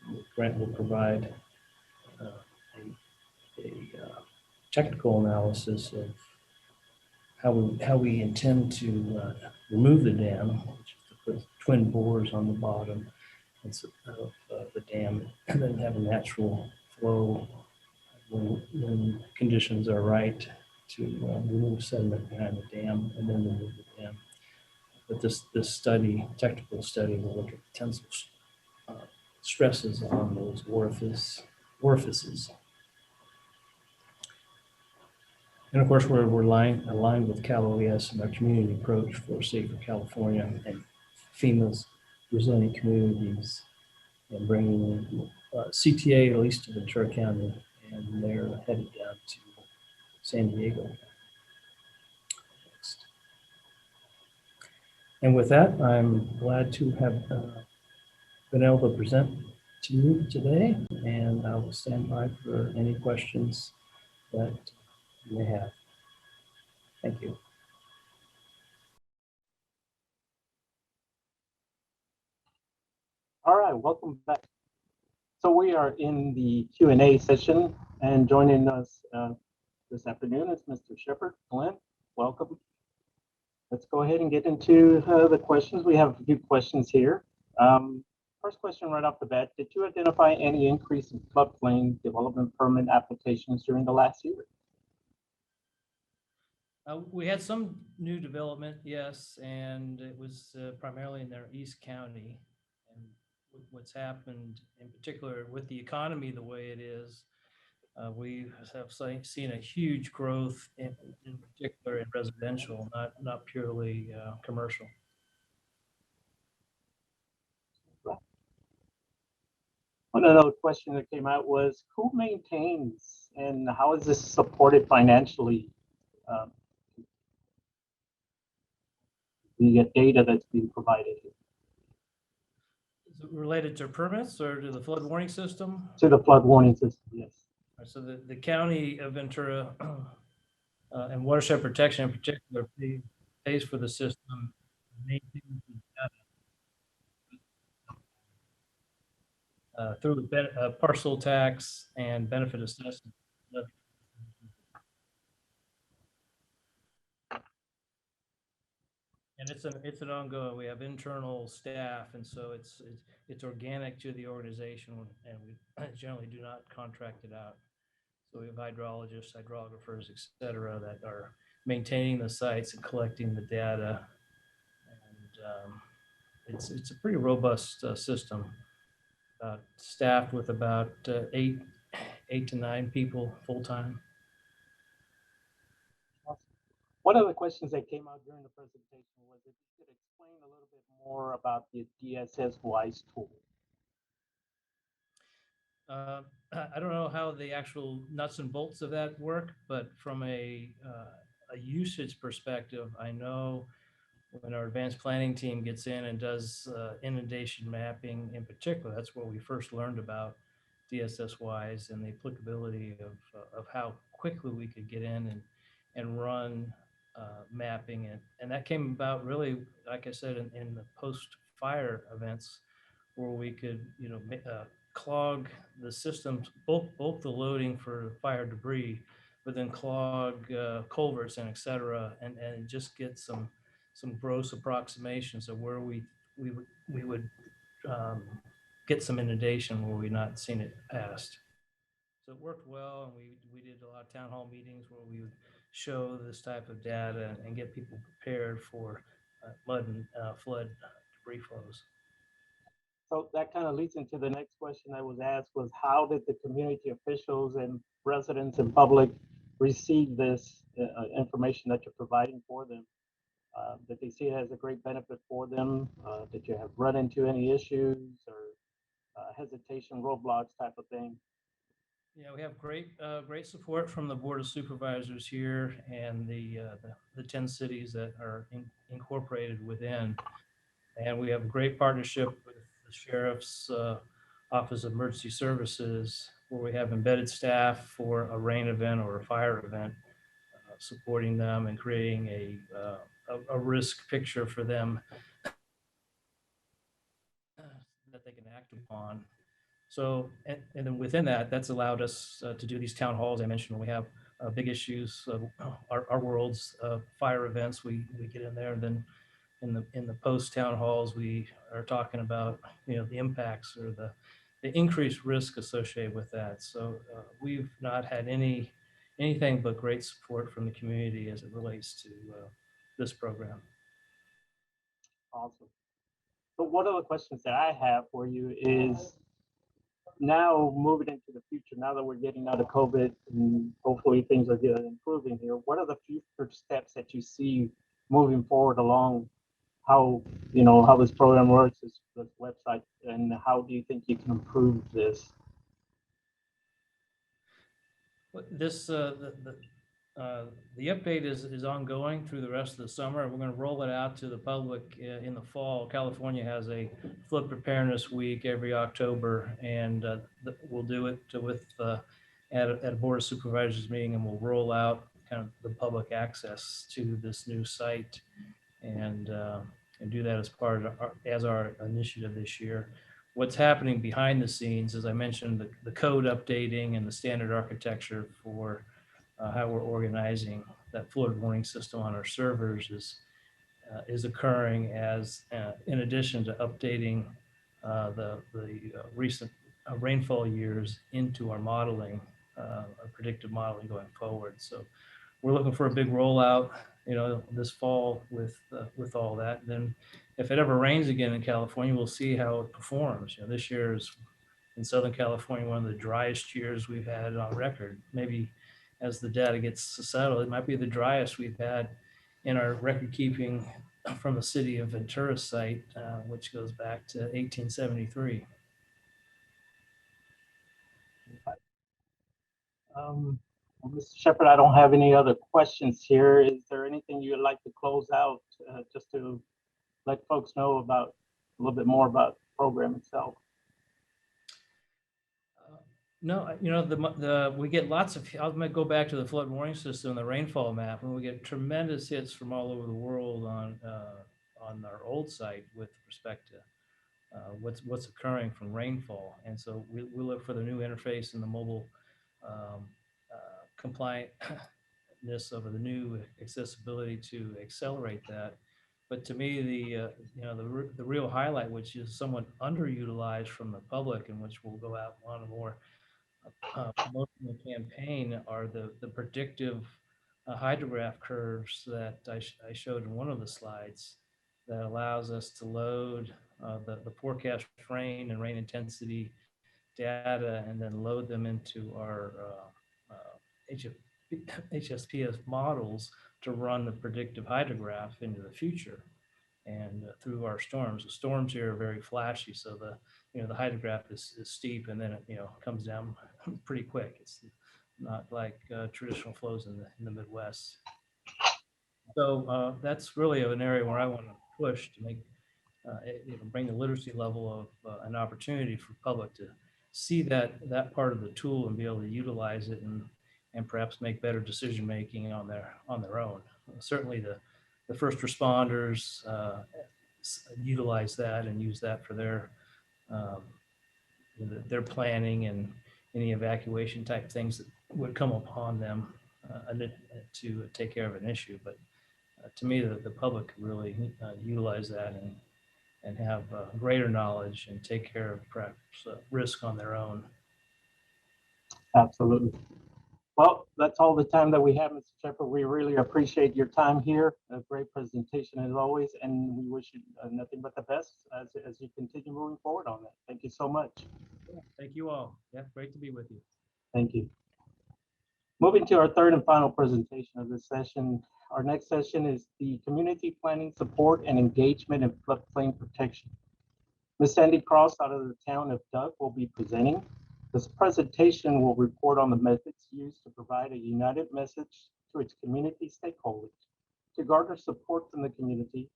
the grant will provide a technical analysis of how we intend to remove the dam, which is to put twin bores on the bottom of the dam, and then have a natural flow when conditions are right to remove sediment behind the dam and then remove the dam. But this technical study, will look at potential stresses on those orifices. And of course, we're aligned with Cal OES and our community approach for Safer California and FEMA's resilient communities, and bringing CTA at least to Ventura County, and they're headed down to San Diego next. And with that, I'm glad to have been able to present to you today, and I will stand by for any questions that you may have. Thank you. All right, welcome back. So we are in the Q&A session, and joining us this afternoon is Mr. Shephard. Glenn, welcome. Let's go ahead and get into the questions. We have a few questions here. First question right off the bat, did you identify any increase in floodplain development permit applications during the last year? We had some new development, yes, and it was primarily in their East County. And what's happened in particular with the economy the way it is, we have seen a huge growth in particular in residential, not purely commercial. Another question that came out was, who maintains and how is this supported financially? The data that's being provided. Is it related to permits or to the flood warning system? To the flood warning system, yes. So the county of Ventura and Watershed Protection in particular pays for the system, maintains the data through parcel tax and benefit assessment. And it's an ongoing. We have internal staff, and so it's organic to the organization, and we generally do not contract it out. So we have hydrologists, hydrographers, et cetera, that are maintaining the sites and collecting the data. And it's a pretty robust system, staffed with about 8 to 9 people full time. One of the questions that came out during the presentation was if you could explain a little bit more about the DSS-WISE tool. I don't know how the actual nuts and bolts of that work, but from a usage perspective, I know when our advanced planning team gets in and does inundation mapping in particular, that's where we first learned about DSS-WISE and the applicability of how quickly we could get in and run mapping. And that came about really, like I said, in the post-fire events where we could, clog the systems, both the loading for fire debris, but then clog culverts and et cetera, and just get some gross approximations of where we would get some inundation where we've not seen it past. So it worked well, and we did a lot of town hall meetings where we would show this type of data and get people prepared for mud and flood debris flows. So that kind of leads into the next question I was asked was, how did the community officials and residents and public receive this information that you're providing for them? Did they see it as a great benefit for them? Did you have run into any issues or hesitation, roadblocks type of thing? Yeah, we have great support from the Board of Supervisors here and the 10 cities that are incorporated within. And we have a great partnership with the Sheriff's Office of Emergency Services, where we have embedded staff for a rain event or a fire event, supporting them and creating a risk picture for them that they can act upon. So, and then within that, that's allowed us to do these town halls. I mentioned when we have big issues, our world's fire events, we get in there. And then in the post town halls, we are talking about, the impacts or the increased risk associated with that. So we've not had anything but great support from the community as it relates to this program. Awesome. So one of the questions that I have for you is, now moving into the future, now that we're getting out of COVID and hopefully things are improving here, what are the future steps that you see moving forward along how this program works, this website, and how do you think you can improve this? This the update is ongoing through the rest of the summer. We're going to roll it out to the public in the fall. California has a flood preparedness week every October, and we'll do it with at a Board of Supervisors meeting, and we'll roll out kind of the public access to this new site, and do that as part of our initiative this year. What's happening behind the scenes, as I mentioned, the code updating and the standard architecture for how we're organizing that flood warning system on our servers is occurring as in addition to updating the recent rainfall years into our modeling, our predictive modeling going forward. So we're looking for a big rollout, this fall with all that. And then if it ever rains again in California, we'll see how it performs. This year is in Southern California one of the driest years we've had on record. Maybe as the data gets settled, it might be the driest we've had in our record keeping from the city of Ventura site, which goes back to 1873. Mr. Shepherd, I don't have any other questions here. Is there anything you'd like to close out, just to let folks know about a little bit more about the program itself? No, we get lots of, I'm going to go back to the flood warning system, the rainfall map, and we get tremendous hits from all over the world on our old site with respect to what's occurring from rainfall. And so we look for the new interface and the mobile compliantness of the new accessibility to accelerate that. But to me, the real highlight, which is somewhat underutilized from the public, and which will go out on a more promotional campaign, are the predictive hydrograph curves that I showed in one of the slides, that allows us to load the forecast rain and rain intensity data and then load them into our HSPS models to run the predictive hydrograph into the future and through our storms. The storms here are very flashy, so the hydrograph is steep, and then it comes down pretty quick. It's not like traditional flows in the Midwest. So that's really an area where I want to push to make bring the literacy level of an opportunity for public to see that part of the tool and be able to utilize it and perhaps make better decision making on their own. Certainly the first responders utilize that and use that for their planning and any evacuation type things that would come upon them to take care of an issue. But to me, the public could really utilize that and have greater knowledge and take care of perhaps risk on their own. Absolutely. Well, that's all the time that we have, Mr. Shepherd. We really appreciate your time here. A great presentation as always, and we wish you nothing but the best as you continue moving forward on that. Thank you so much. Thank you all. Yeah, great to be with you. Thank you. Moving to our third and final presentation of this session. Our next session is the Community Planning Support and Engagement in Floodplain Protection. Ms. Sandy Cross out of the town of Doug will be presenting. This presentation will report on the methods used to provide a united message to its community stakeholders to garner support from the community,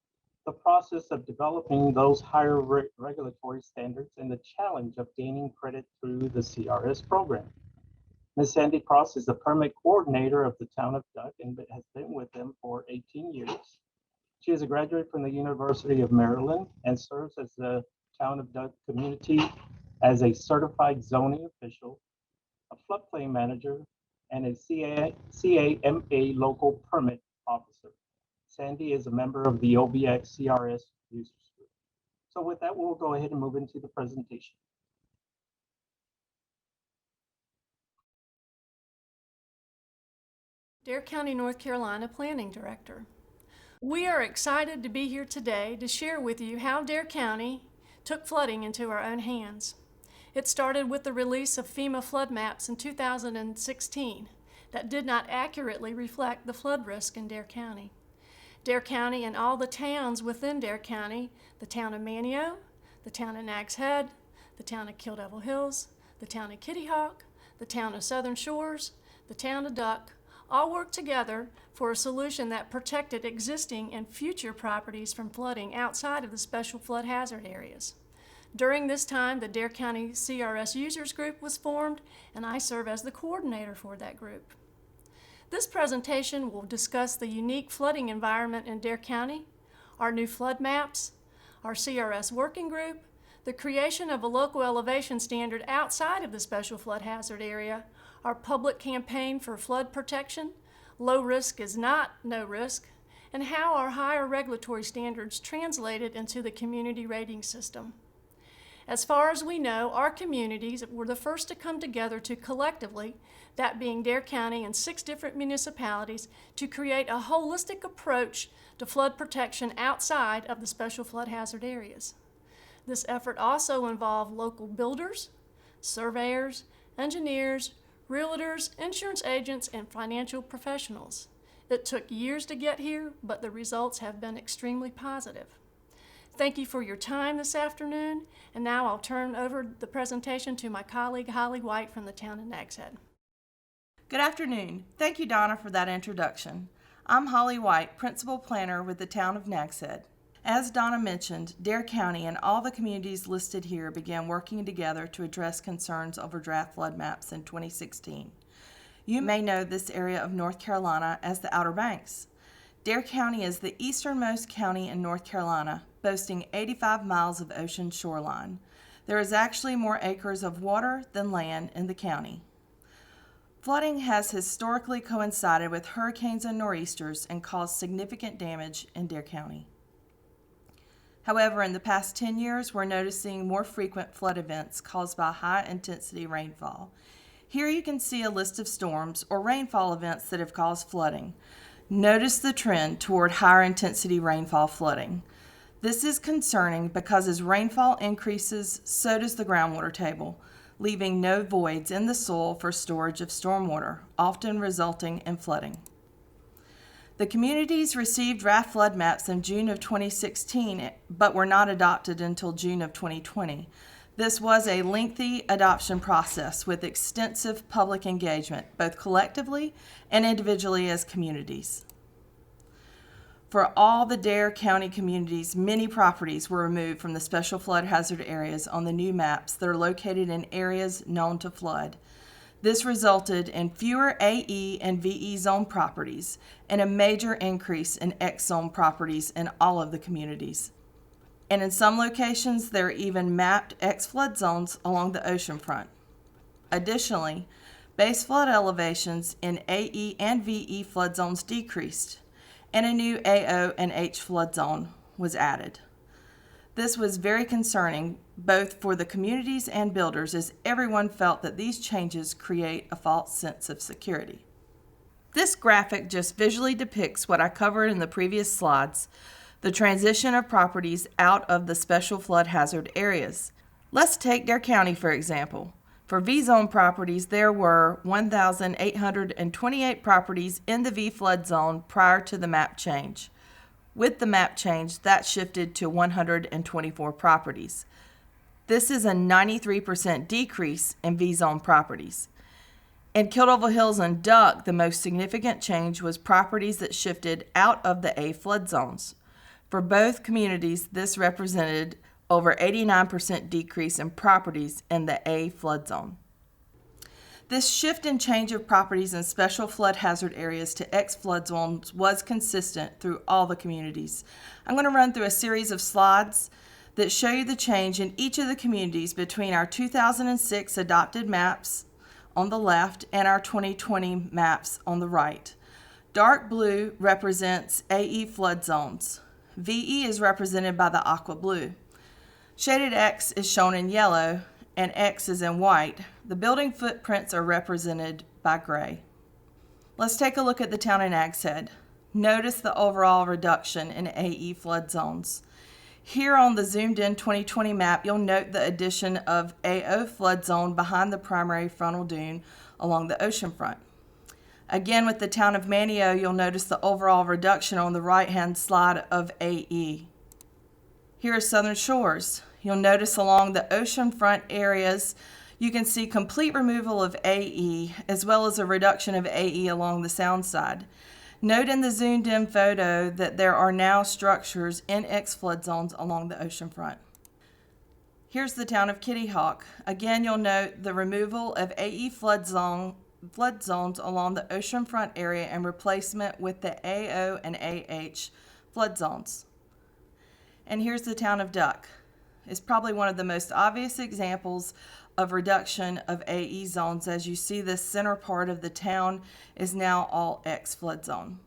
the process of developing those higher regulatory standards, and the challenge of gaining credit through the CRS program. Ms. Sandy Cross is the permit coordinator of the town of Duck and has been with them for 18 years. She is a graduate from the University of Maryland and serves as the town of Duck community as a certified zoning official, a floodplain manager, and a CAMA local permit officer. Sandy is a member of the OBX CRS users group. So with that, we'll go ahead and move into the presentation. Dare County, North Carolina Planning Director. We are excited to be here today to share with you how Dare County took flooding into our own hands. It started with the release of FEMA flood maps in 2016 that did not accurately reflect the flood risk in Dare County. Dare County and all the towns within Dare County, the town of Manio, the town of Nags Head, the town of Kill Devil Hills, the town of Kitty Hawk, the town of Southern Shores, the town of Duck, all worked together for a solution that protected existing and future properties from flooding outside of the special flood hazard areas. During this time, the Dare County CRS Users Group was formed, and I serve as the coordinator for that group. This presentation will discuss the unique flooding environment in Dare County, our new flood maps, our CRS working group, the creation of a local elevation standard outside of the special flood hazard area, our public campaign for flood protection, low risk is not no risk, and how our higher regulatory standards translated into the community rating system. As far as we know, our communities were the first to come together to collectively, that being Dare County and 6 different municipalities, to create a holistic approach to flood protection outside of the special flood hazard areas. This effort also involved local builders, surveyors, engineers, realtors, insurance agents, and financial professionals. It took years to get here, but the results have been extremely positive. Thank you for your time this afternoon, and now I'll turn over the presentation to my colleague Holly White from the town of Nags Head. Good afternoon. Thank you, Donna, for that introduction. I'm Holly White, Principal Planner with the town of Nags Head. As Donna mentioned, Dare County and all the communities listed here began working together to address concerns over draft flood maps in 2016. You may know this area of North Carolina as the Outer Banks. Dare County is the easternmost county in North Carolina, boasting 85 miles of ocean shoreline. There is actually more acres of water than land in the county. Flooding has historically coincided with hurricanes and nor'easters and caused significant damage in Dare County. However, in the past 10 years, we're noticing more frequent flood events caused by high-intensity rainfall. Here you can see a list of storms or rainfall events that have caused flooding. Notice the trend toward higher-intensity rainfall flooding. This is concerning because as rainfall increases, so does the groundwater table, leaving no voids in the soil for storage of stormwater, often resulting in flooding. The communities received draft flood maps in June of 2016, but were not adopted until June of 2020. This was a lengthy adoption process with extensive public engagement, both collectively and individually as communities. For all the Dare County communities, many properties were removed from the special flood hazard areas on the new maps that are located in areas known to flood. This resulted in fewer AE and VE zone properties and a major increase in X zone properties in all of the communities. And in some locations, there are even mapped X flood zones along the ocean front. Additionally, base flood elevations in AE and VE flood zones decreased, and a new AO and H flood zone was added. This was very concerning both for the communities and builders, as everyone felt that these changes create a false sense of security. This graphic just visually depicts what I covered in the previous slides, the transition of properties out of the special flood hazard areas. Let's take Dare County, for example. For V-zone properties, there were 1,828 properties in the V flood zone prior to the map change. With the map change, that shifted to 124 properties. This is a 93% decrease in V-zone properties. In Kildoville Hills and Duck, the most significant change was properties that shifted out of the A flood zones. For both communities, this represented over 89% decrease in properties in the A flood zone. This shift and change of properties in special flood hazard areas to X flood zones was consistent through all the communities. I'm going to run through a series of slides that show you the change in each of the communities between our 2006 adopted maps on the left and our 2020 maps on the right. Dark blue represents AE flood zones. VE is represented by the aqua blue. Shaded X is shown in yellow and X is in white. The building footprints are represented by gray. Let's take a look at the town in Nags Head. Notice the overall reduction in AE flood zones. Here on the zoomed in 2020 map, you'll note the addition of AO flood zone behind the primary frontal dune along the ocean front. Again, with the town of Manio, you'll notice the overall reduction on the right-hand slide of AE. Here are Southern Shores. You'll notice along the oceanfront areas, you can see complete removal of AE, as well as a reduction of AE along the sound side. Note in the zoomed in photo that there are now structures in X flood zones along the oceanfront. Here's the town of Kitty Hawk. Again, you'll note the removal of AE flood zones along the oceanfront area and replacement with the AO and AH flood zones. And here's the town of Duck. It's probably one of the most obvious examples of reduction of AE zones, as you see this center part of the town is now all X flood zone.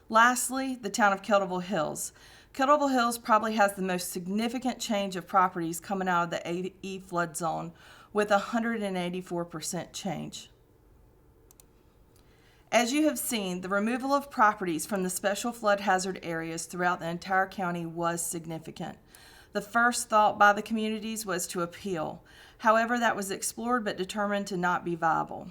Lastly, the town of Kildoville Hills. Kildoville Hills probably has the most significant change of properties coming out of the AE flood zone with 184% change. As you have seen, the removal of properties from the special flood hazard areas throughout the entire county was significant. The first thought by the communities was to appeal. However, that was explored but determined to not be viable.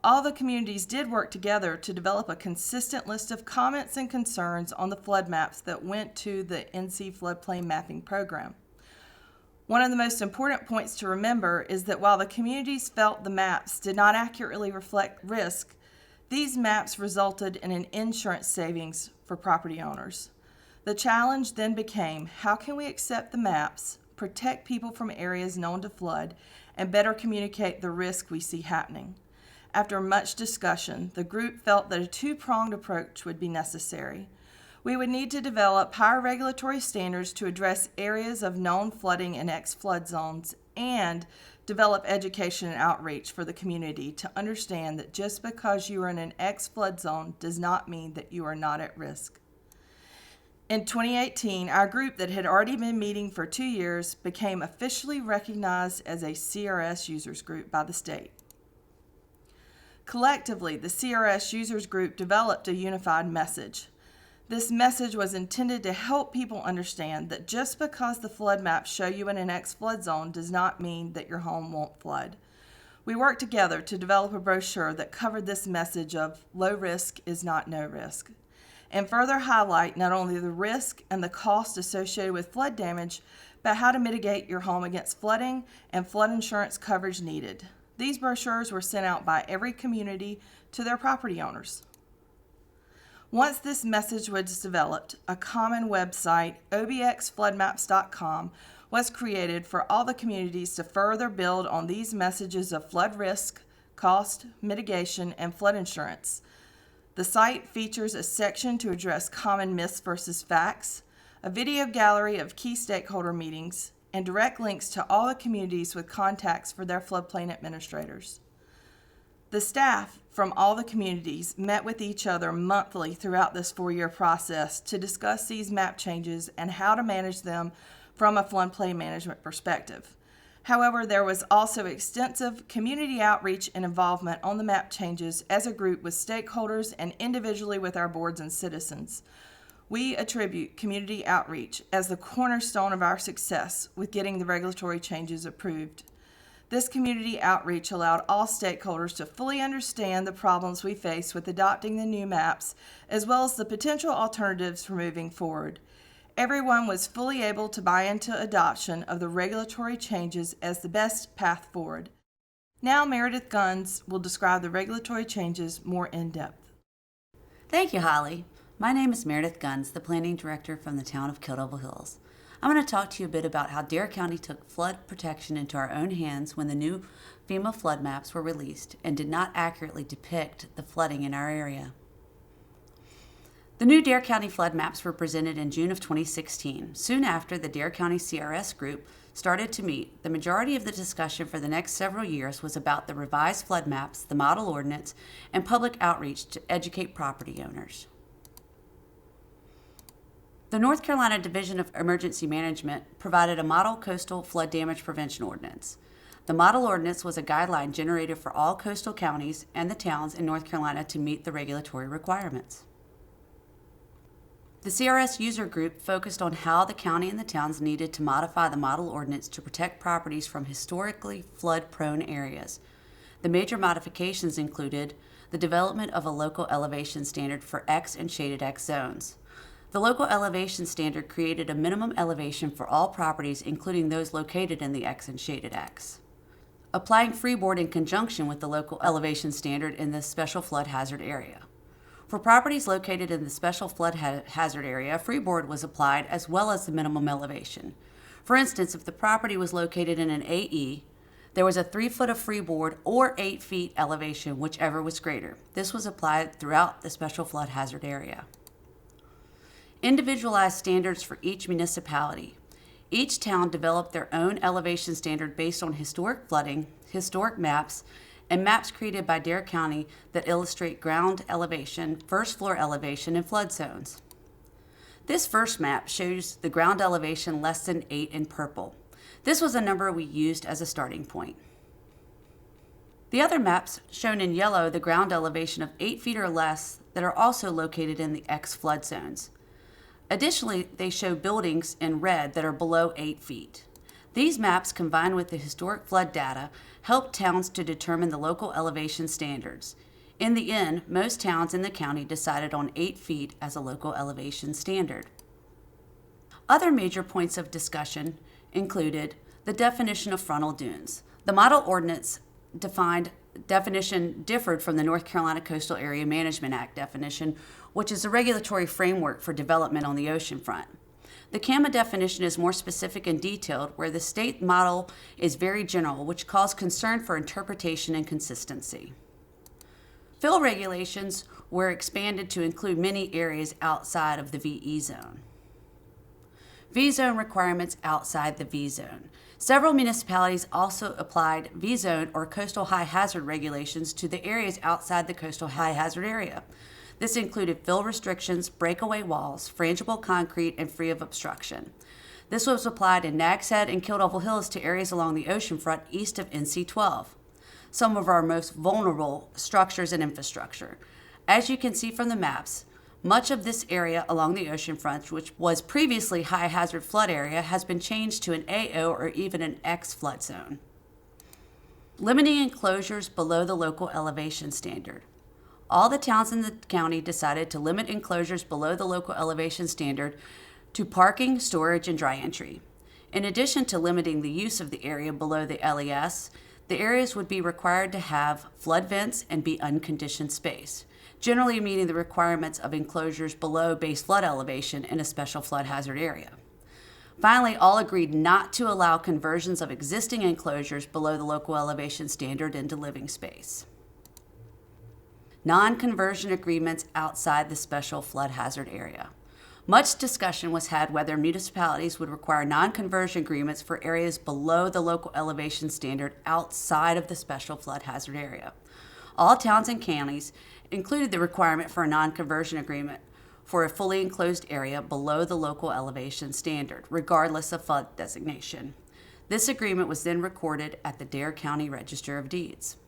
All the communities did work together to develop a consistent list of comments and concerns on the flood maps that went to the NC Floodplain Mapping Program. One of the most important points to remember is that while the communities felt the maps did not accurately reflect risk, these maps resulted in an insurance savings for property owners. The challenge then became, how can we accept the maps, protect people from areas known to flood, and better communicate the risk we see happening? After much discussion, the group felt that a two-pronged approach would be necessary. We would need to develop higher regulatory standards to address areas of known flooding in X flood zones and develop education and outreach for the community to understand that just because you are in an X flood zone does not mean that you are not at risk. In 2018, our group that had already been meeting for 2 years became officially recognized as a CRS users group by the state. Collectively, the CRS users group developed a unified message. This message was intended to help people understand that just because the flood maps show you in an X flood zone does not mean that your home won't flood. We worked together to develop a brochure that covered this message of low risk is not no risk, and further highlight not only the risk and the cost associated with flood damage, but how to mitigate your home against flooding and flood insurance coverage needed. These brochures were sent out by every community to their property owners. Once this message was developed, a common website, obxfloodmaps.com, was created for all the communities to further build on these messages of flood risk, cost, mitigation, and flood insurance. The site features a section to address common myths versus facts, a video gallery of key stakeholder meetings, and direct links to all the communities with contacts for their floodplain administrators. The staff from all the communities met with each other monthly throughout this 4-year process to discuss these map changes and how to manage them from a floodplain management perspective. However, there was also extensive community outreach and involvement on the map changes as a group with stakeholders and individually with our boards and citizens. We attribute community outreach as the cornerstone of our success with getting the regulatory changes approved. This community outreach allowed all stakeholders to fully understand the problems we face with adopting the new maps, as well as the potential alternatives for moving forward. Everyone was fully able to buy into adoption of the regulatory changes as the best path forward. Now Meredith Guns will describe the regulatory changes more in depth. Thank you, Holly. My name is Meredith Guns, the Planning Director from the town of Devil Hills. I'm going to talk to you a bit about how Dare County took flood protection into our own hands when the new FEMA flood maps were released and did not accurately depict the flooding in our area. The new Dare County flood maps were presented in June of 2016. Soon after, the Dare County CRS group started to meet. The majority of the discussion for the next several years was about the revised flood maps, the model ordinance, and public outreach to educate property owners. The North Carolina Division of Emergency Management provided a model coastal flood damage prevention ordinance. The model ordinance was a guideline generated for all coastal counties and the towns in North Carolina to meet the regulatory requirements. The CRS user group focused on how the county and the towns needed to modify the model ordinance to protect properties from historically flood-prone areas. The major modifications included the development of a local elevation standard for X and shaded X zones. The local elevation standard created a minimum elevation for all properties, including those located in the X and shaded X. Applying freeboard in conjunction with the local elevation standard in the special flood hazard area. For properties located in the special flood hazard area, freeboard was applied as well as the minimum elevation. For instance, if the property was located in an AE, there was a 3 foot of freeboard or 8 feet elevation, whichever was greater. This was applied throughout the special flood hazard area. Individualized standards for each municipality. Each town developed their own elevation standard based on historic flooding, historic maps, and maps created by Dare County that illustrate ground elevation, first floor elevation, and flood zones. This first map shows the ground elevation less than 8 in purple. This was a number we used as a starting point. The other maps shown in yellow the ground elevation of 8 feet or less that are also located in the X flood zones. Additionally, they show buildings in red that are below 8 feet. These maps, combined with the historic flood data, help towns to determine the local elevation standards. In the end, most towns in the county decided on 8 feet as a local elevation standard. Other major points of discussion included the definition of frontal dunes. The model ordinance definition differed from the North Carolina Coastal Area Management Act definition, which is a regulatory framework for development on the ocean front. The CAMA definition is more specific and detailed, where the state model is very general, which caused concern for interpretation and consistency. Fill regulations were expanded to include many areas outside of the VE zone. V-zone requirements outside the V-zone. Several municipalities also applied V-zone or coastal high hazard regulations to the areas outside the coastal high hazard area. This included fill restrictions, breakaway walls, frangible concrete, and free of obstruction. This was applied in Nags Head and Devil Hills to areas along the ocean front east of NC-12, some of our most vulnerable structures and infrastructure. As you can see from the maps, much of this area along the ocean front, which was previously high hazard flood area, has been changed to an AO or even an X flood zone. Limiting enclosures below the local elevation standard. All the towns in the county decided to limit enclosures below the local elevation standard to parking, storage, and dry entry. In addition to limiting the use of the area below the LES, the areas would be required to have flood vents and be unconditioned space, generally meeting the requirements of enclosures below base flood elevation in a special flood hazard area. Finally, all agreed not to allow conversions of existing enclosures below the local elevation standard into living space. Non-conversion agreements outside the special flood hazard area. Much discussion was had whether municipalities would require non-conversion agreements for areas below the local elevation standard outside of the special flood hazard area. All towns and counties included the requirement for a non-conversion agreement for a fully enclosed area below the local elevation standard, regardless of flood designation. This agreement was then recorded at the Dare County Register of Deeds.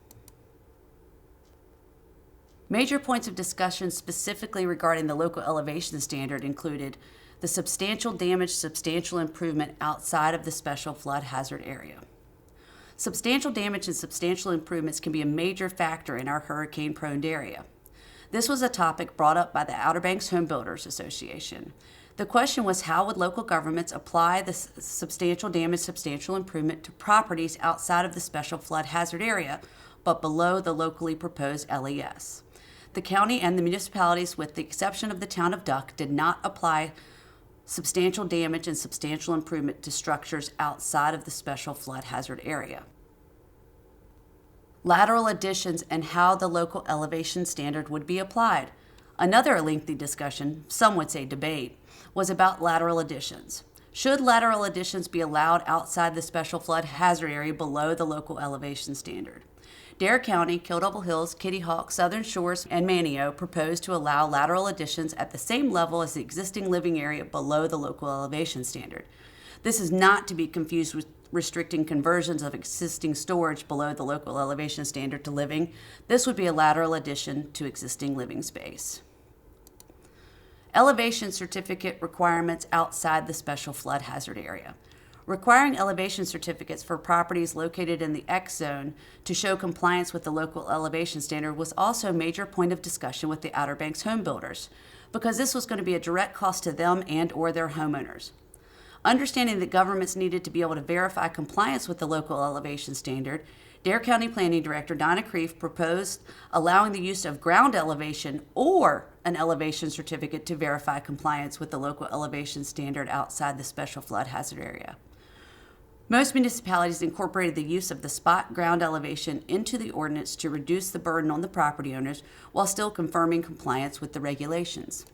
Major points of discussion specifically regarding the local elevation standard included the substantial damage, substantial improvement outside of the special flood hazard area. Substantial damage and substantial improvements can be a major factor in our hurricane-prone area. This was a topic brought up by the Outer Banks Home Builders Association. The question was, how would local governments apply the substantial damage, substantial improvement to properties outside of the special flood hazard area, but below the locally proposed LES? The county and the municipalities, with the exception of the town of Duck, did not apply substantial damage and substantial improvement to structures outside of the special flood hazard area. Lateral additions and how the local elevation standard would be applied. Another lengthy discussion, some would say debate, was about lateral additions. Should lateral additions be allowed outside the special flood hazard area below the local elevation standard? Dare County, Kill Devil Hills, Kitty Hawk, Southern Shores, and Manio proposed to allow lateral additions at the same level as the existing living area below the local elevation standard. This is not to be confused with restricting conversions of existing storage below the local elevation standard to living. This would be a lateral addition to existing living space. Elevation certificate requirements outside the special flood hazard area. Requiring elevation certificates for properties located in the X zone to show compliance with the local elevation standard was also a major point of discussion with the Outer Banks home builders, because this was going to be a direct cost to them and or their homeowners. Understanding that governments needed to be able to verify compliance with the local elevation standard, Dare County Planning Director Donna Kreef proposed allowing the use of ground elevation or an elevation certificate to verify compliance with the local elevation standard outside the special flood hazard area. Most municipalities incorporated the use of the spot ground elevation into the ordinance to reduce the burden on the property owners while still confirming compliance with the regulations.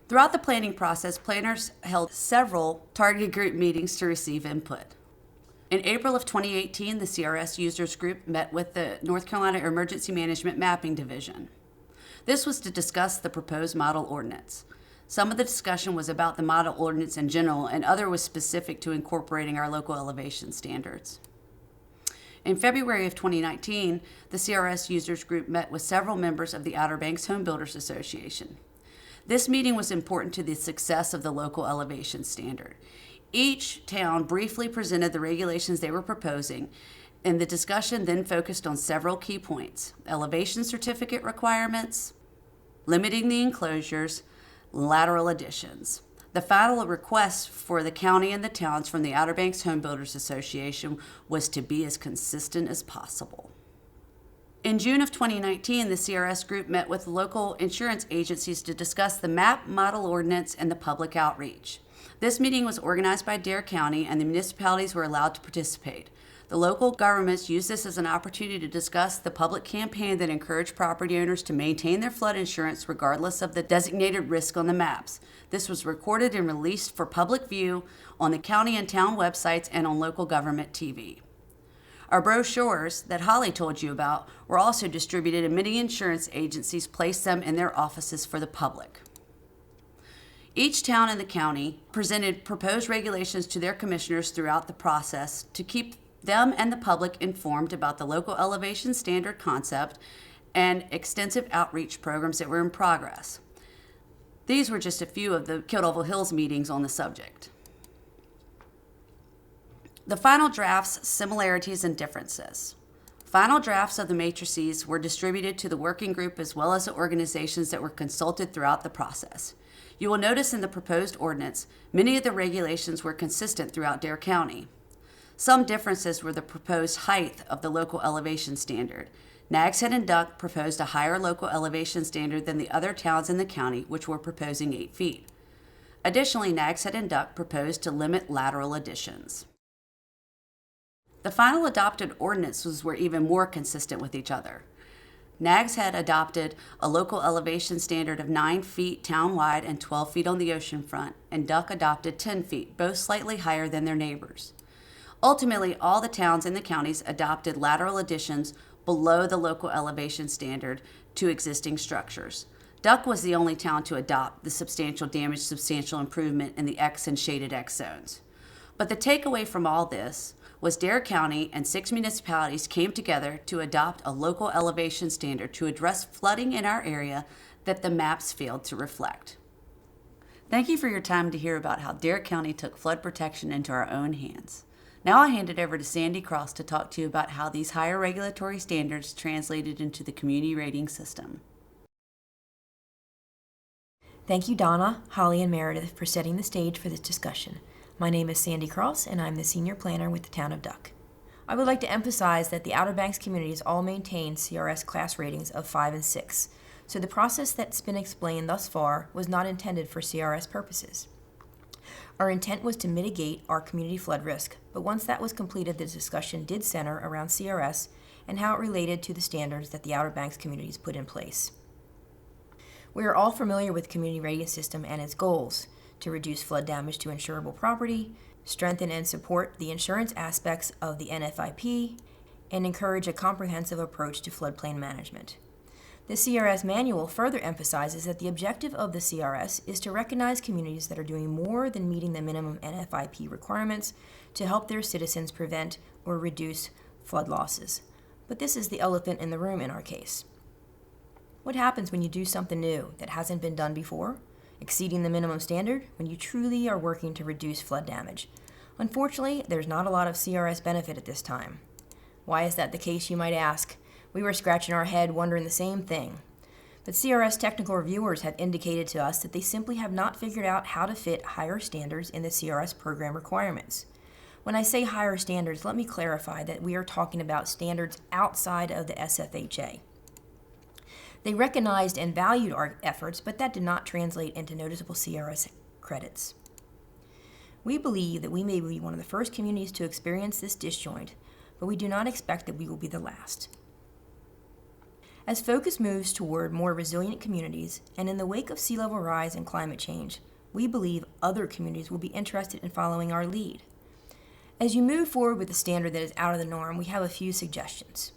Throughout the planning process, planners held several targeted group meetings to receive input. In April of 2018, the CRS Users Group met with the North Carolina Emergency Management Mapping Division. This was to discuss the proposed model ordinance. Some of the discussion was about the model ordinance in general, and other was specific to incorporating our local elevation standards. In February of 2019, the CRS Users Group met with several members of the Outer Banks Home Builders Association. This meeting was important to the success of the local elevation standard. Each town briefly presented the regulations they were proposing, and the discussion then focused on several key points: elevation certificate requirements, limiting the enclosures, lateral additions. The final request for the county and the towns from the Outer Banks Home Builders Association was to be as consistent as possible. In June of 2019, the CRS group met with local insurance agencies to discuss the MAP model ordinance and the public outreach. This meeting was organized by Dare County, and the municipalities were allowed to participate. The local governments used this as an opportunity to discuss the public campaign that encouraged property owners to maintain their flood insurance regardless of the designated risk on the maps. This was recorded and released for public view on the county and town websites and on local government TV. Our brochures that Holly told you about were also distributed, and many insurance agencies placed them in their offices for the public. Each town in the county presented proposed regulations to their commissioners throughout the process to keep them and the public informed about the local elevation standard concept and extensive outreach programs that were in progress. These were just a few of the Kill Devil Hills meetings on the subject. The final drafts, similarities, and differences. Final drafts of the matrices were distributed to the working group as well as the organizations that were consulted throughout the process. You will notice in the proposed ordinance, many of the regulations were consistent throughout Dare County. Some differences were the proposed height of the local elevation standard. Nags Head and Duck proposed a higher local elevation standard than the other towns in the county, which were proposing 8 feet. Additionally, Nags Head and Duck proposed to limit lateral additions. The final adopted ordinances were even more consistent with each other. Nags Head adopted a local elevation standard of 9 feet town-wide and 12 feet on the ocean front, and Duck adopted 10 feet, both slightly higher than their neighbors. Ultimately, all the towns in the counties adopted lateral additions below the local elevation standard to existing structures. Duck was the only town to adopt the substantial damage, substantial improvement in the X and shaded X zones. But the takeaway from all this was Dare County and 6 municipalities came together to adopt a local elevation standard to address flooding in our area that the maps failed to reflect. Thank you for your time to hear about how Dare County took flood protection into our own hands. Now I hand it over to Sandy Cross to talk to you about how these higher regulatory standards translated into the community rating system. Thank you, Donna, Holly, and Meredith for setting the stage for this discussion. My name is Sandy Cross, and I'm the Senior Planner with the Town of Duck. I would like to emphasize that the Outer Banks communities all maintain CRS class ratings of 5 and 6, so the process that's been explained thus far was not intended for CRS purposes. Our intent was to mitigate our community flood risk, but once that was completed, the discussion did center around CRS and how it related to the standards that the Outer Banks communities put in place. We are all familiar with Community Readiness System and its goals to reduce flood damage to insurable property, strengthen and support the insurance aspects of the NFIP, and encourage a comprehensive approach to floodplain management. The CRS manual further emphasizes that the objective of the CRS is to recognize communities that are doing more than meeting the minimum NFIP requirements to help their citizens prevent or reduce flood losses. But this is the elephant in the room in our case. What happens when you do something new that hasn't been done before, exceeding the minimum standard, when you truly are working to reduce flood damage? Unfortunately, there's not a lot of CRS benefit at this time. Why is that the case, you might ask? We were scratching our head wondering the same thing. But CRS technical reviewers have indicated to us that they simply have not figured out how to fit higher standards in the CRS program requirements. When I say higher standards, let me clarify that we are talking about standards outside of the SFHA. They recognized and valued our efforts, but that did not translate into noticeable CRS credits. We believe that we may be one of the first communities to experience this disjoint, but we do not expect that we will be the last. As focus moves toward more resilient communities, and in the wake of sea level rise and climate change, we believe other communities will be interested in following our lead. As you move forward with a standard that is out of the norm, we have a few suggestions.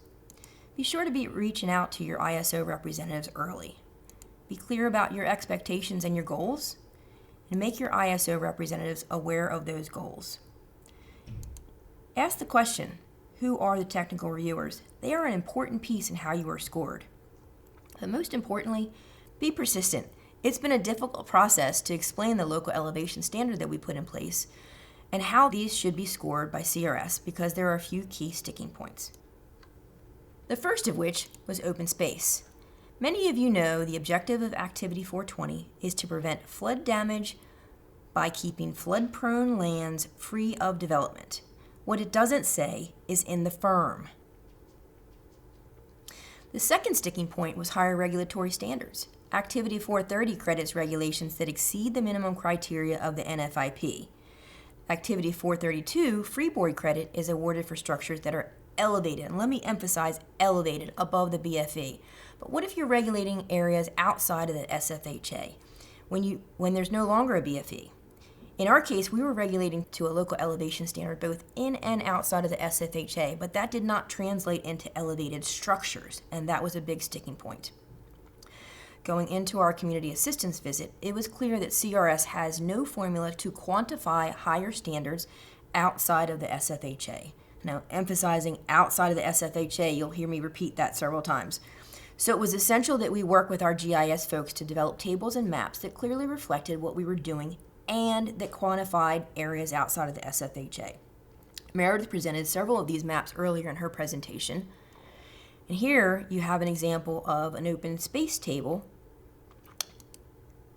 Be sure to be reaching out to your ISO representatives early. Be clear about your expectations and your goals, and make your ISO representatives aware of those goals. Ask the question, who are the technical reviewers? They are an important piece in how you are scored. But most importantly, be persistent. It's been a difficult process to explain the local elevation standard that we put in place and how these should be scored by CRS because there are a few key sticking points. The first of which was open space. Many of you know the objective of Activity 420 is to prevent flood damage by keeping flood-prone lands free of development. What it doesn't say is in the firm. The second sticking point was higher regulatory standards. Activity 430 credits regulations that exceed the minimum criteria of the NFIP. Activity 432 freeboard credit is awarded for structures that are elevated, and let me emphasize elevated, above the BFE. But what if you're regulating areas outside of the SFHA when there's no longer a BFE? In our case, we were regulating to a local elevation standard both in and outside of the SFHA, but that did not translate into elevated structures, and that was a big sticking point. Going into our community assistance visit, it was clear that CRS has no formula to quantify higher standards outside of the SFHA. Now, emphasizing outside of the SFHA, you'll hear me repeat that several times. So it was essential that we work with our GIS folks to develop tables and maps that clearly reflected what we were doing and that quantified areas outside of the SFHA. Meredith presented several of these maps earlier in her presentation. And here you have an example of an open space table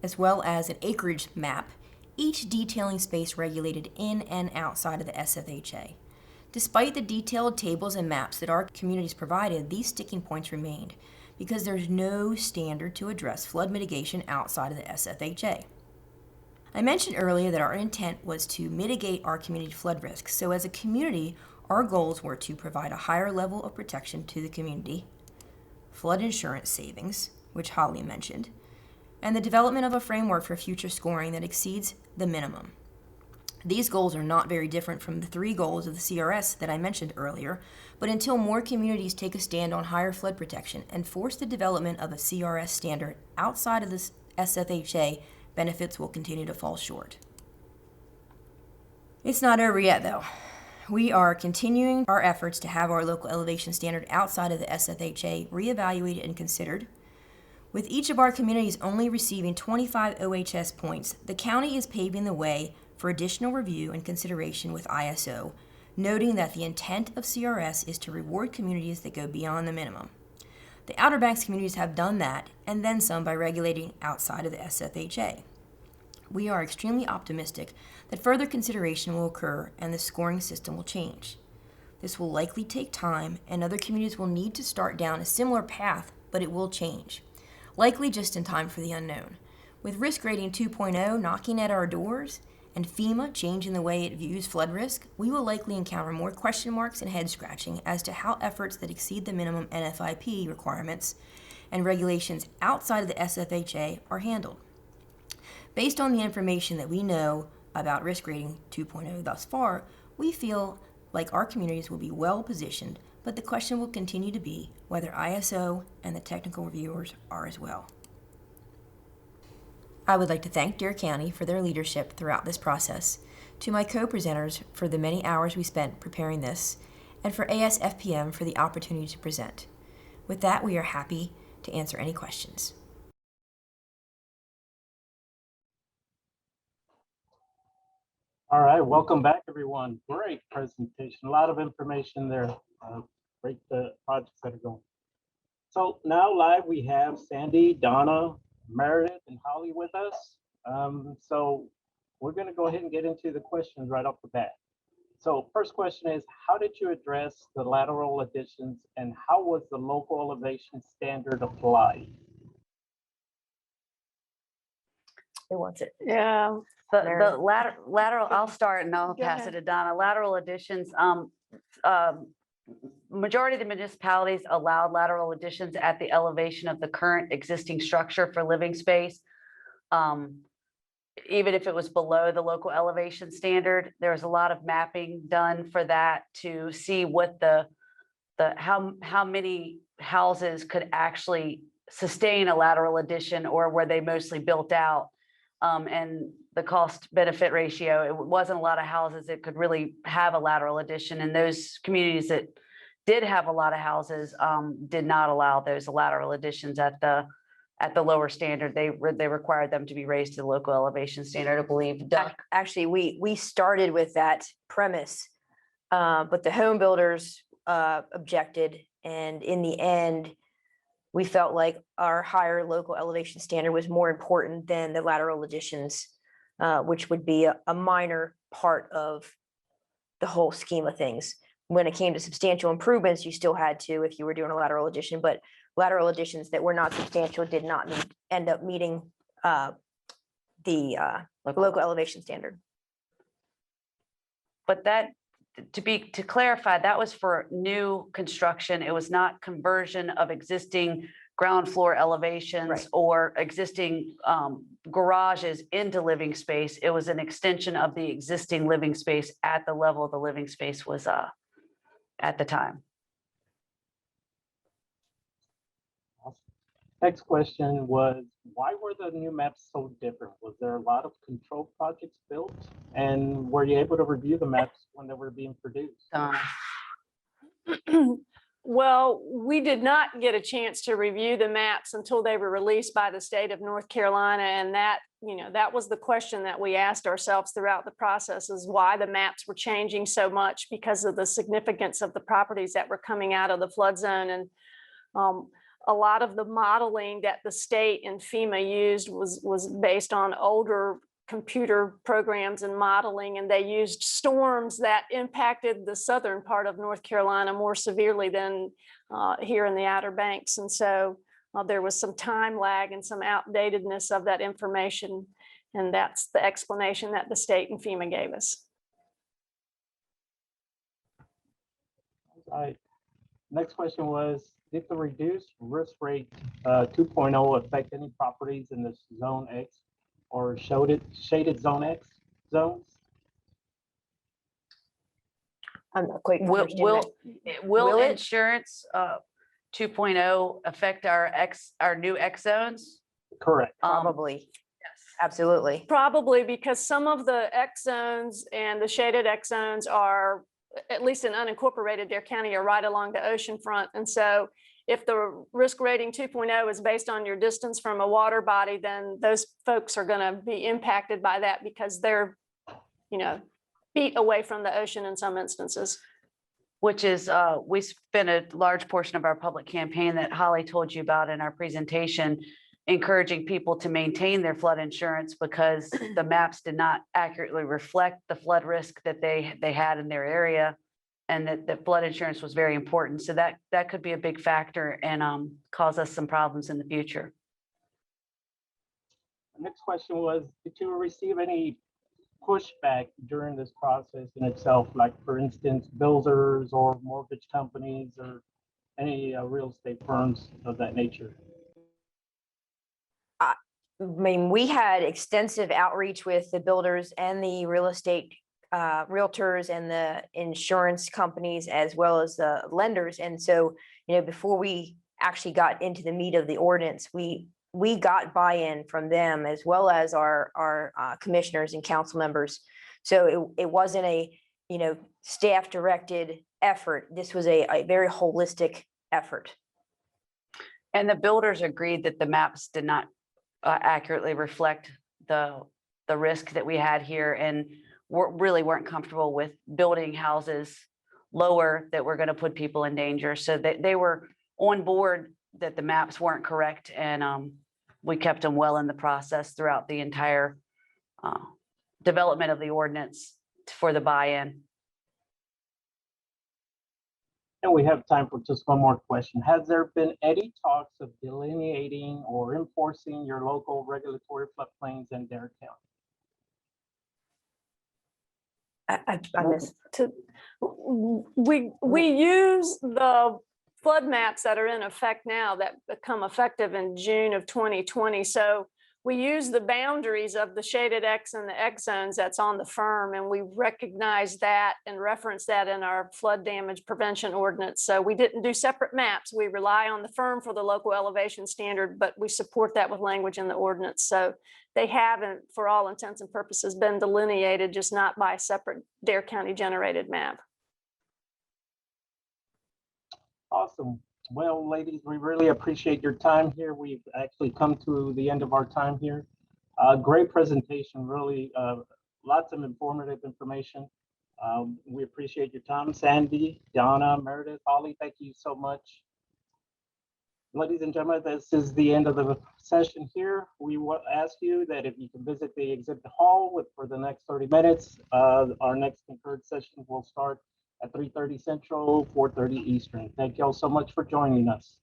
as well as an acreage map, each detailing space regulated in and outside of the SFHA. Despite the detailed tables and maps that our communities provided, these sticking points remained because there's no standard to address flood mitigation outside of the SFHA. I mentioned earlier that our intent was to mitigate our community flood risk. So as a community, our goals were to provide a higher level of protection to the community, flood insurance savings, which Holly mentioned, and the development of a framework for future scoring that exceeds the minimum. These goals are not very different from the 3 goals of the CRS that I mentioned earlier, but until more communities take a stand on higher flood protection and force the development of a CRS standard outside of the SFHA, benefits will continue to fall short. It's not over yet, though. We are continuing our efforts to have our local elevation standard outside of the SFHA reevaluated and considered. With each of our communities only receiving 25 OHS points, the county is paving the way for additional review and consideration with ISO, noting that the intent of CRS is to reward communities that go beyond the minimum. The Outer Banks communities have done that, and then some by regulating outside of the SFHA. We are extremely optimistic that further consideration will occur and the scoring system will change. This will likely take time, and other communities will need to start down a similar path, but it will change, likely just in time for the unknown. With risk rating 2.0 knocking at our doors and FEMA changing the way it views flood risk, we will likely encounter more question marks and head scratching as to how efforts that exceed the minimum NFIP requirements and regulations outside of the SFHA are handled. Based on the information that we know about risk rating 2.0 thus far, we feel like our communities will be well positioned, but the question will continue to be whether ISO and the technical reviewers are as well. I would like to thank Dare County for their leadership throughout this process, to my co-presenters for the many hours we spent preparing this, and for ASFPM for the opportunity to present. With that, we are happy to answer any questions. All right, welcome back, everyone. Great presentation, a lot of information there. Great projects that are going. So now live we have Sandy, Donna, Meredith, and Holly with us. So we're going to go ahead and get into the questions right off the bat. So first question is, how did you address the lateral additions and how was the local elevation standard applied? Who wants it? Yeah. The lateral, I'll start and I'll pass it to Donna. Lateral additions, majority of the municipalities allowed lateral additions at the elevation of the current existing structure for living space. Even if it was below the local elevation standard, there was a lot of mapping done for that to see what how many houses could actually sustain a lateral addition, or were they mostly built out. And the cost benefit ratio, it wasn't a lot of houses that could really have a lateral addition, and those communities that did have a lot of houses did not allow those lateral additions at the lower standard. They required them to be raised to the local elevation standard, I believe. Actually, we started with that premise, but the home builders objected, and in the end, we felt like our higher local elevation standard was more important than the lateral additions, which would be a minor part of the whole scheme of things. When it came to substantial improvements, you still had to, if you were doing a lateral addition, but lateral additions that were not substantial did not end up meeting the local elevation standard. But that, to clarify, that was for new construction. It was not conversion of existing ground floor elevations or existing garages into living space. It was an extension of the existing living space at the level the living space was at the time. Next question was, why were the new maps so different? Was there a lot of control projects built? And were you able to review the maps when they were being produced? Well, we did not get a chance to review the maps until they were released by the state of North Carolina. And that was the question that we asked ourselves throughout the process, is why the maps were changing so much because of the significance of the properties that were coming out of the flood zone. And a lot of the modeling that the state and FEMA used was based on older computer programs and modeling, and they used storms that impacted the southern part of North Carolina more severely than here in the Outer Banks. And so there was some time lag and some outdatedness of that information. And that's the explanation that the state and FEMA gave us. All right. Next question was, did the reduced risk rate 2.0 affect any properties in the Zone X or shaded Zone X zones? I'm not quite Will insurance 2.0 affect our new X zones? Correct. Probably. Yes. Absolutely. Probably, because some of the X zones and the shaded X zones are, at least in unincorporated Dare County, are right along the ocean front. And so if the risk rating 2.0 is based on your distance from a water body, then those folks are going to be impacted by that because they're, feet away from the ocean in some instances. which is we spent a large portion of our public campaign that Holly told you about in our presentation, encouraging people to maintain their flood insurance because the maps did not accurately reflect the flood risk that they had in their area, and that flood insurance was very important. So that could be a big factor and cause us some problems in the future. The next question was, did you receive any pushback during this process in itself, like for instance, builders or mortgage companies or any real estate firms of that nature? I mean, we had extensive outreach with the builders and the real estate realtors and the insurance companies, as well as the lenders. And so, before we actually got into the meat of the ordinance, we got buy-in from them, as well as our commissioners and council members. So it wasn't a, staff directed effort. This was a very holistic effort. And the builders agreed that the maps did not accurately reflect the risk that we had here, and really weren't comfortable with building houses lower that were going to put people in danger. So they were on board that the maps weren't correct, and we kept them well in the process throughout the entire development of the ordinance for the buy-in. And we have time for just one more question. Has there been any talks of delineating or enforcing your local regulatory floodplains in Dare County? I missed. We use the flood maps that are in effect now that become effective in June of 2020. So we use the boundaries of the shaded X and the X zones that's on the firm, and we recognize that and reference that in our flood damage prevention ordinance. So we didn't do separate maps. We rely on the firm for the local elevation standard, but we support that with language in the ordinance. So they haven't, for all intents and purposes, been delineated, just not by a separate Dare County generated map. Awesome. Well, ladies, we really appreciate your time here. We've actually come to the end of our time here. Great presentation, really lots of informative information. We appreciate your time. Sandy, Donna, Meredith, Holly, thank you so much. Ladies and gentlemen, this is the end of the session here. We will ask you that if you can visit the exhibit hall for the next 30 minutes. Our next concurrent session will start at 3:30 Central, 4:30 Eastern. Thank you all so much for joining us.